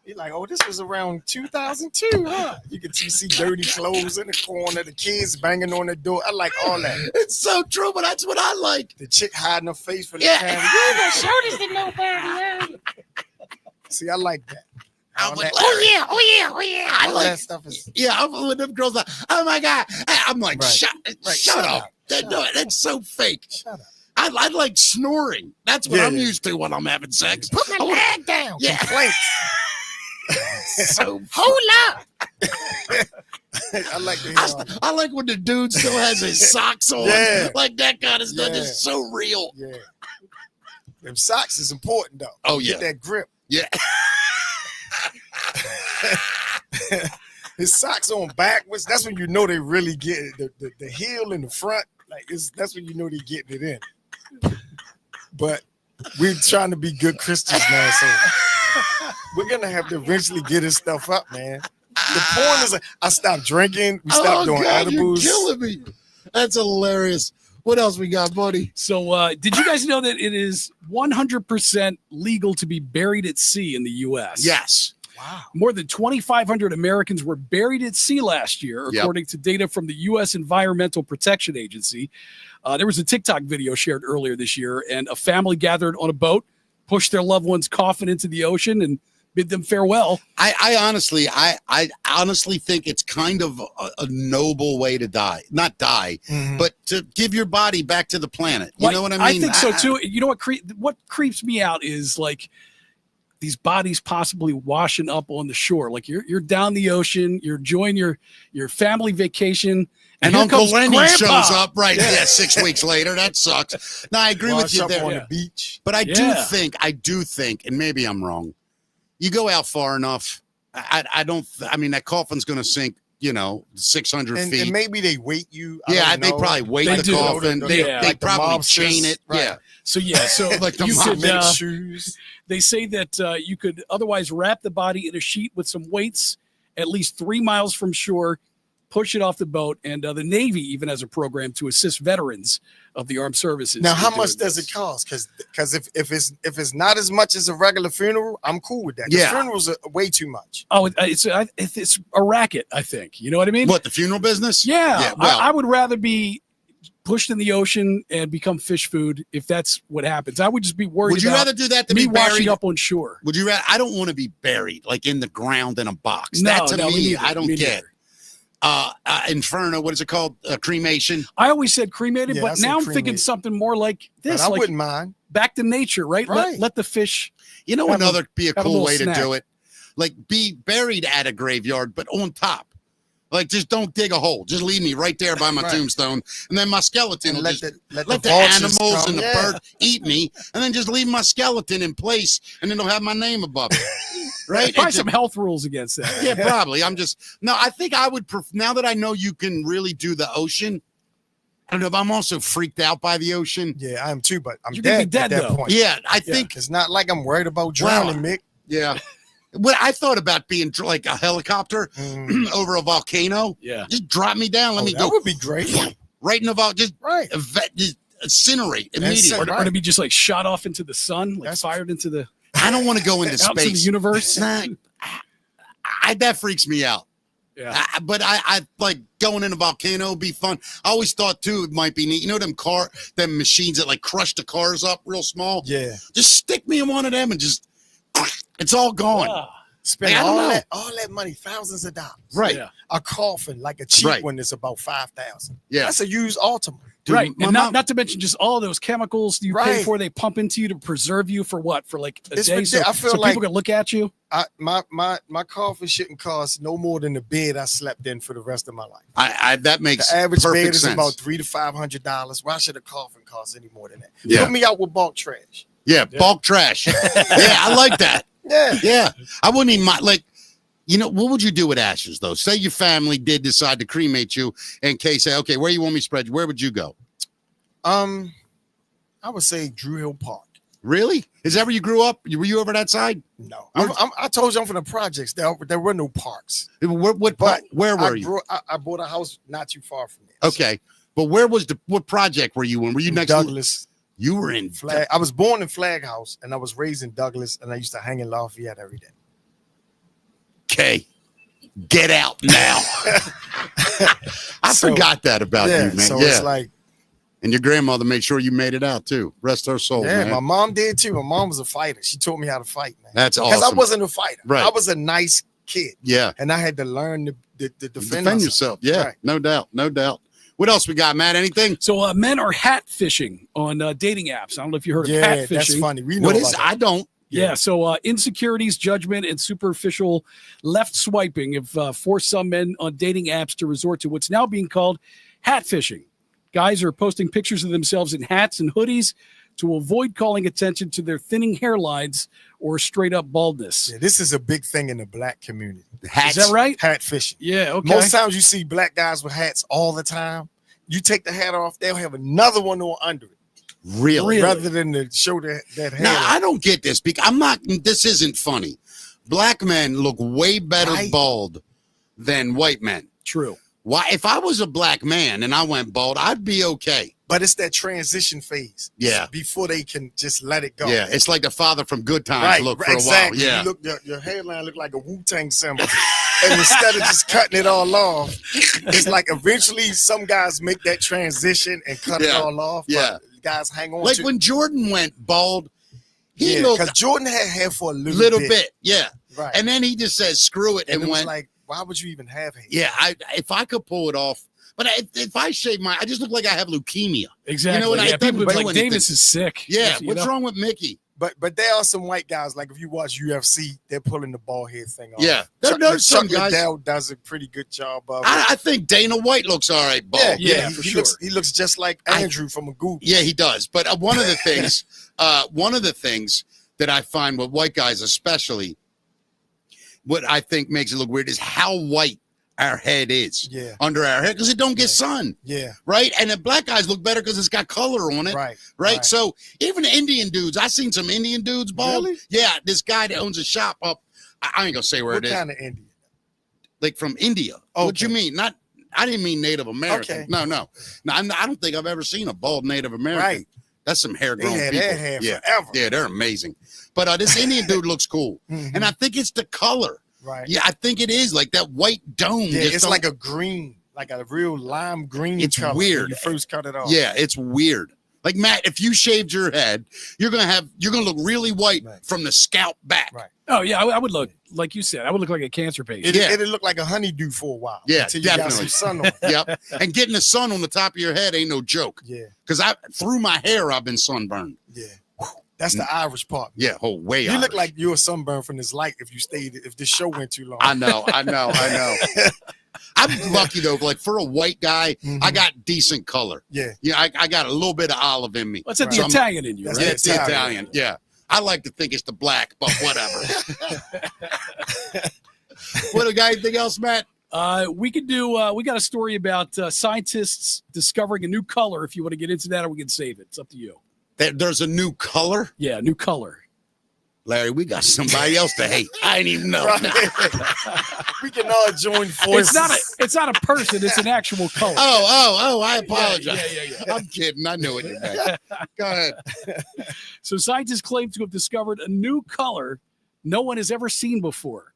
You're like, oh, this was around 2002, huh? You can see dirty clothes in the corner, the kids banging on the door. I like all that. It's so true, but that's what I like. The chick hiding her face for the camera. You don't show this to nobody. See, I like that. I'm like, oh yeah. I like that stuff. I'm with them girls like, oh my God. I'm like, shut up. That's so fake. Shut up. I like snoring. That's what I'm used to when I'm having sex. Put my leg down. Yeah. So hold up. I like I like when the dude still has his socks on. Yeah. Like that kind of stuff. It's so real. Yeah. Them socks is important though. Oh yeah. Get that grip. Yeah. His socks on backwards. That's when you know they really get it. The heel in the front. Like that's when you know they're getting it in. But we're trying to be good Christians now, so we're gonna have to eventually get his stuff up, man. The porn is I stopped drinking. We stopped doing edibles. You're killing me. That's hilarious. What else we got, buddy? So did you guys know that it is 100% legal to be buried at sea in the U.S.? Yes. Wow. More than 2,500 Americans were buried at sea last year, according to data from the U.S. Environmental Protection Agency. There was a TikTok video shared earlier this year, and a family gathered on a boat, pushed their loved one's coffin into the ocean, and bid them farewell. I honestly think it's kind of a noble way to die. Not die, but to give your body back to the planet. You know what I mean? I think so too. You know what creeps me out is like these bodies possibly washing up on the shore. Like you're down the ocean, you're enjoying your family vacation, and Uncle Lenny shows up 6 weeks later. That sucks. No, I agree with you there. On the beach. But I do think, and maybe I'm wrong, you go out far enough, I mean, that coffin's going to sink, 600 feet. And maybe they weight you. They probably weight the coffin. They probably chain it. Right. Yeah. So like you could, shoes. They say that you could otherwise wrap the body in a sheet with some weights at least 3 miles from shore, push it off the boat, and the Navy even has a program to assist veterans of the armed services. Now, how much does it cost? Because if it's not as much as a regular funeral, I'm cool with that. Funerals are way too much. Oh, it's a racket, I think. You know what I mean? What, the funeral business? Yeah. Well, I would rather be pushed in the ocean and become fish food if that's what happens. I would just be worried. Would you rather do that than me be buried washing up on shore? Would you rather? I don't want to be buried like in the ground in a box. No, that to me, neither. I don't get. Inferno, what is it called? Cremation. I always said cremated, but now I'm cremated. thinking something more like this. But I like wouldn't mind. Back to nature, right? Let the fish. You know, another be a cool way to do it. like be buried at a graveyard, but on top. Like, just don't dig a hole. Just leave me right there by my tombstone, and then my skeleton will just let the animals and the bird eat me, and then just leave my skeleton in place, and then they'll have my name above it. Right? Probably some health rules against that. Yeah, probably. I think I would, now that I know you can really do the ocean, I don't know if I'm also freaked out by the ocean. Yeah, I am too, but I'm You're gonna be dead at that though. point. Yeah, I think. It's not like I'm worried about drowning, Mick. Yeah. What I thought about being like a helicopter over a volcano. Yeah. Just drop me down. Let me go. That would be great. Right in the volcano. Just, just incinerate immediately. Or to be just like shot off into the sun, like fired into the I don't want to go into out space. to the universe. Nah, that freaks me out. Yeah. But I like going in a volcano would be fun. I always thought too it might be neat. You know them machines that like crush the cars up real small? Yeah. Just stick me in one of them and just it's all gone. Spend all that money, thousands of dollars. Right. Yeah. A coffin, like a cheap one, is about $5,000. Yeah. That's a used Altima. Dude, Right. And mom, not to mention just all those chemicals you pay for, they pump into you to preserve you for what? For like a day. So, I feel so like people can look at you. My coffin shouldn't cost no more than the bed I slept in for the rest of my life. that makes the average perfect bed is sense. about $300 to $500. Why should a coffin cost any more than that? Yeah. Put me out with bulk trash. Yeah, bulk trash. Yeah, I like that. Yeah. I wouldn't even mind, like, you know, what would you do with ashes, though? Say your family did decide to cremate you, and Kay say, okay, where you want me to spread you? Where would you go? I would say Drew Hill Park. Really? Is that where you grew up? Were you over that side? No. I told you I'm from the projects. There were no parks. Where were you? I bought a house not too far from there. Okay. But what project were you in? Were you next Douglas? You were in Flag. I was born in Flag House, and I was raised in Douglas, and I used to hang in Lafayette every day. Okay. Get out now. I forgot that about you, man. So it's like, and your grandmother made sure you made it out too. Rest her soul, man. My mom did too. My mom was a fighter. She taught me how to fight, man. That's awesome. Because I wasn't a fighter. Right. I was a nice kid. Yeah. And I had to learn to defend yourself. Yeah. Right. No doubt. What else we got, Matt? Anything? So men are hat fishing on dating apps. I don't know if you heard of hat fishing. That's funny. We know what is? I don't. Yeah, so insecurities, judgment, and superficial left swiping have forced some men on dating apps to resort to what's now being called hat fishing. Guys are posting pictures of themselves in hats and hoodies to avoid calling attention to their thinning hairlines or straight up baldness. Yeah, this is a big thing in the black community. Hats. Is that right? Hat fishing. Yeah, okay. Most times you see black guys with hats all the time. You take the hat off, they'll have another one on under it. Really? Rather than to show that hair. Now, I don't get this because this isn't funny. Black men look way better bald than white men. True. Why? If I was a black man and I went bald, I'd be okay. But it's that transition phase. Yeah. Before they can just let it go. Yeah. It's like the father from Good Times look for a while. Yeah. Your hairline look like a Wu-Tang symbol. And instead of just cutting it all off, it's like eventually some guys make that transition and cut it all off. Yeah. Guys hang on like to when Jordan went bald, he looked because Jordan had hair for a little bit. Yeah. Right. And then he just said, screw it, and it was went like, why would you even have hair? Yeah, if I could pull it off, but if I shave I just look like I have leukemia. Exactly. You know, yeah, people be like, anything. Davis is sick. Yeah, what's wrong with Mickey? But there are some white guys, like if you watch UFC, they're pulling the bald head thing off. Yeah, there's some Chuck guys. Liddell does a pretty good job of it. I think Dana White looks all right bald. Yeah, he, for he sure. He looks just like Andrew from a Google. Yeah, he does. But one of the things that I find with white guys especially, what I think makes it look weird is how white our head is under our head because it don't get sun. Yeah. Right. And the black guys look better because it's got color on it. Right. So even Indian dudes, I seen some Indian dudes bald. Really? Yeah. This guy that owns a shop up. I ain't gonna say where it is. What kind of Indian? Like from India. Okay. What you mean? I didn't mean Native American. Okay. No. I don't think I've ever seen a bald Native American. Right. That's some hair grown They had people. their hair yeah. forever. Yeah, they're amazing. But this Indian dude looks cool. And I think it's the color. Right. Yeah, I think it is like that white dome. Yeah, it's like a green, like a real lime green. It's color weird. When you first cut it off. Yeah, it's weird. Like Matt, if you shaved your head, you're gonna look really white from the scalp back. Right. Oh yeah, I would look like you said. I would look like a cancer patient. It'd look like a honeydew for a while. Yeah, until you definitely. got some sun on it. Yep. And getting the sun on the top of your head ain't no joke. Yeah. Because through my hair, I've been sunburned. Yeah. That's the Irish part. Yeah, way You Irish. look like you're sunburned from this light if this show went too long. I know. I'm lucky though. Like for a white guy, I got decent color. Yeah. Yeah, I got a little bit of olive in me. What's that? Right. The Italian in you, That's right? Yeah, it's the Italian. Yeah. I like to think it's the black, but whatever. What a guy, anything else, Matt? We could do. We got a story about scientists discovering a new color. If you want to get into that, or we can save it. It's up to you. There's a new color? Yeah, new color. Larry, we got somebody else to hate. I ain't even know. We can all join forces. It's not a person. It's an actual color. I apologize. Yeah. I'm kidding. I knew it. You meant. Go ahead. So scientists claim to have discovered a new color no one has ever seen before.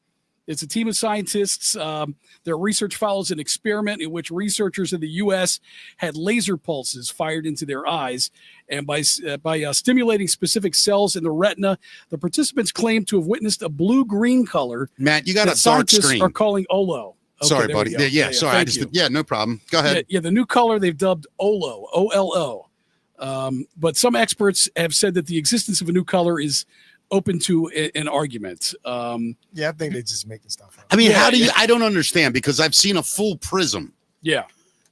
It's a team of scientists. Their research follows an experiment in which researchers in the U.S. had laser pulses fired into their eyes. And by stimulating specific cells in the retina, the participants claim to have witnessed a blue-green color. Matt, you got that a dark scientists screen. are calling Olo. Okay, Sorry, there buddy. we go. Yeah, sorry. Thank you. No problem. Go ahead. Yeah, the new color they've dubbed Olo, O-L-O. But some experts have said that the existence of a new color is open to an argument. I think they're just making stuff up. I mean, how do you? I don't understand because I've seen a full prism. Yeah.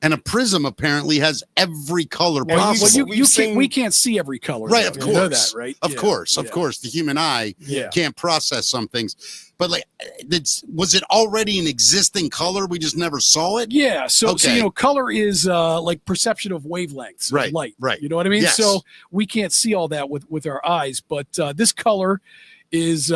And a prism apparently has every color Well, possible. We can't see every color. Right, though. of You course. know that, right? Of course. The human eye Yeah. can't process some things. But like, was it already an existing color? We just never saw it? Yeah. So Okay. color is like perception of wavelengths of Right, light. right. You know what I mean? Yes. So we can't see all that with our eyes, but this color is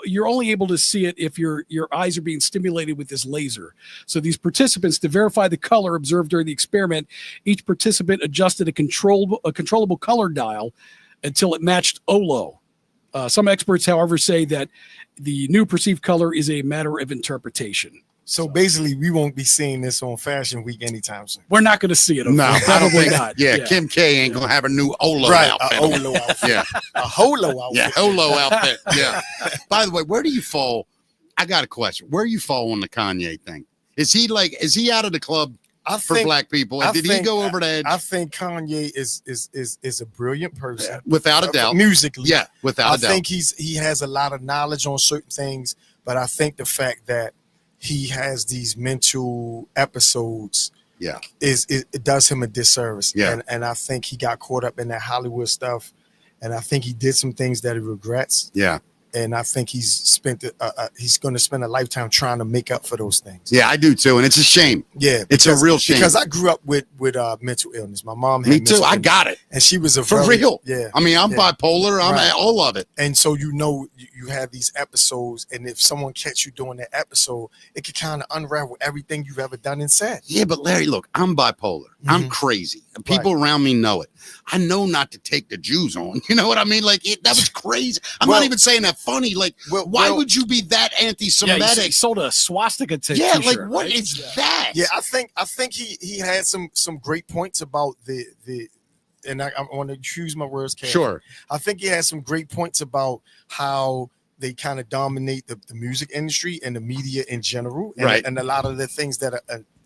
you're only able to see it if your eyes are being stimulated with this laser. So these participants, to verify the color observed during the experiment, each participant adjusted a controllable color dial until it matched Olo. Some experts, however, say that the new perceived color is a matter of interpretation. So basically, we won't be seeing this on Fashion Week anytime soon. We're not going to see it. No, I don't Probably think. not. Yeah, Kim K ain't gonna have a new Olo outfit. A Olo outfit. Yeah, A holo outfit. yeah, Olo outfit. Yeah. By the way, where do you fall? I got a question. Where do you fall on the Kanye thing? Is he out of the club for black people? Did he go over the edge? I think Kanye is a brilliant person, Without a doubt. musically. Yeah, without a doubt. I think he has a lot of knowledge on certain things, but I think the fact that he has these mental episodes, it does him a disservice. Yeah. And I think he got caught up in that Hollywood stuff, and I think he did some things that he regrets. Yeah. And I think he's going to spend a lifetime trying to make up for those things. Yeah, I do too, and it's a shame. Yeah, It's a real shame. because I grew up with mental illness. My mom had Me too. mental I illness, got it. and she was For real. Yeah, I mean, I'm Yeah. bipolar. I'm Right. all of it. and so you have these episodes, and if someone catch you doing that episode, it could kind of unravel everything you've ever done and said. Yeah, but Larry, look, I'm bipolar. I'm crazy. And people around me know it. I know not to take the Jews on. You know what I mean? Like, that was crazy. I'm Well- not even saying that funny. Like, why would you be that Yeah, anti-Semitic? he sold a swastika Yeah, t-shirt, like, what right? is that? Yeah, I think he had some great points about the and I want to choose my words carefully. Sure. I think he had some great points about how they kind of dominate the music industry and the media in general, and, Right. and a lot of the things that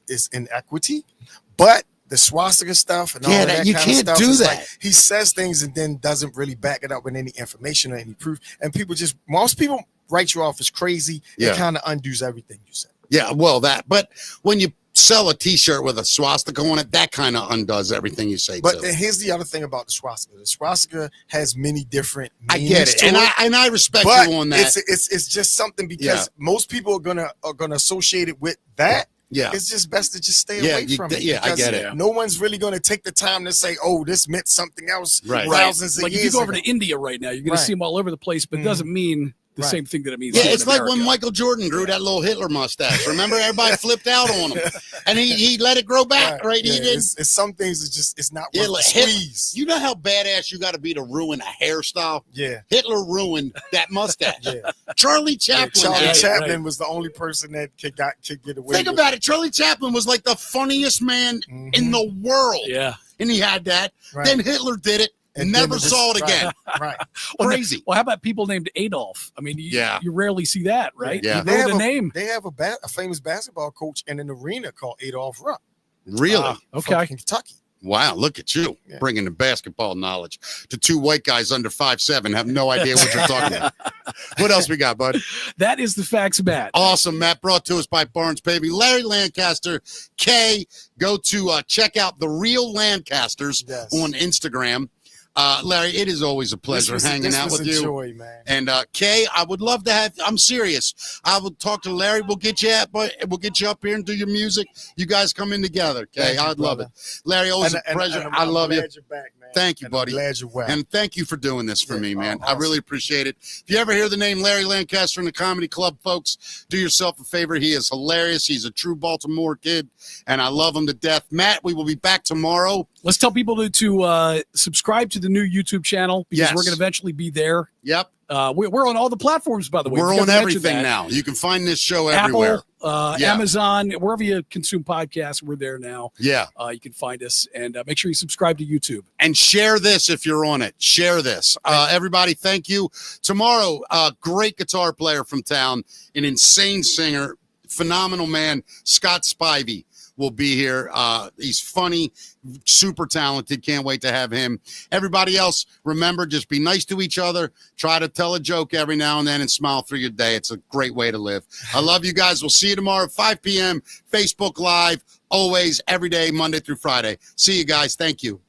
is inequity, but the swastika stuff and all Yeah, that you kind can't of stuff, do it's that. like he says things and then doesn't really back it up with any information or any proof, and most people write you off as crazy. Yeah. It kind of undoes everything you said. Yeah, well, but when you sell a T-shirt with a swastika on it, that kind of undoes everything you say. But too. here's the other thing about the swastika. The swastika has many different I meanings get it, to and I respect but you on that. it's just something because Yeah. most people are gonna associate it with that. Yeah. It's just best to just stay Yeah, away from it. yeah, I because get it. No one's really gonna take the time to say, "Oh, this meant something else." Right. Thousands of Like if years you go over ago. to India right now, you're going Right. to see them all over the place, but it doesn't mean the Right. same thing that it means. Yeah, here in it's like when America. Michael Jordan grew that little Hitler mustache. Remember, everybody flipped out on him, and he let it grow back. Right? Yeah, He did. it's some things it's not Yeah, worth like the squeeze. You know how badass you got to be to ruin a hairstyle? Yeah. Hitler ruined that mustache. Yeah. Charlie Yeah, Chaplin. Charlie had it. Chaplin was the only person that could get away. Think with about it. Charlie Chaplin was like the funniest man Mhm. in the world. Yeah. And he had that. Right. Then Hitler did it. And Never then saw it again. Right. Well, Crazy. Well, how about people named Adolf? I mean, you rarely see that, right? Yeah. You know the name. They have a famous basketball coach in an arena called Adolph Rupp. Really? Okay. From Kentucky. Wow, look at you bringing the basketball knowledge to two white guys under 5'7", have no idea what you're talking about. What else we got, bud? That is the facts, Matt. Awesome, Matt. Brought to us by Barnes Paving. Larry Lancaster, K. Go to check out The Real Lancasters on Instagram. Larry, it is always a pleasure hanging out with you. Joy, man. And Kay, I would love to have. I'm serious. I will talk to Larry. We'll get you up here and do your music. You guys come in together, Kay. I'd love it. Larry, always a pleasure. I love you. Glad you're back, man. Thank you, buddy. I'm glad you're well. And thank you for doing this for me, man. Awesome. I really appreciate it. If you ever hear the name Larry Lancaster in the comedy club, folks, do yourself a favor. He is hilarious. He's a true Baltimore kid, and I love him to death. Matt, we will be back tomorrow. Let's tell people to subscribe to the new YouTube channel because we're going to eventually be there. Yep. We're on all the platforms, by the way. We're on everything now. You can find this show everywhere. Apple, Amazon, wherever you consume podcasts, we're there now. Yeah. You can find us, and make sure you subscribe to YouTube. And share this if you're on it. Share this. Everybody, thank you. Tomorrow, great guitar player from town, an insane singer, phenomenal man, Scott Spivey will be here. He's funny, super talented. Can't wait to have him. Everybody else, remember, just be nice to each other. Try to tell a joke every now and then and smile through your day. It's a great way to live. I love you guys. We'll see you tomorrow at 5 p.m. Facebook Live, always, every day, Monday through Friday. See you guys. Thank you.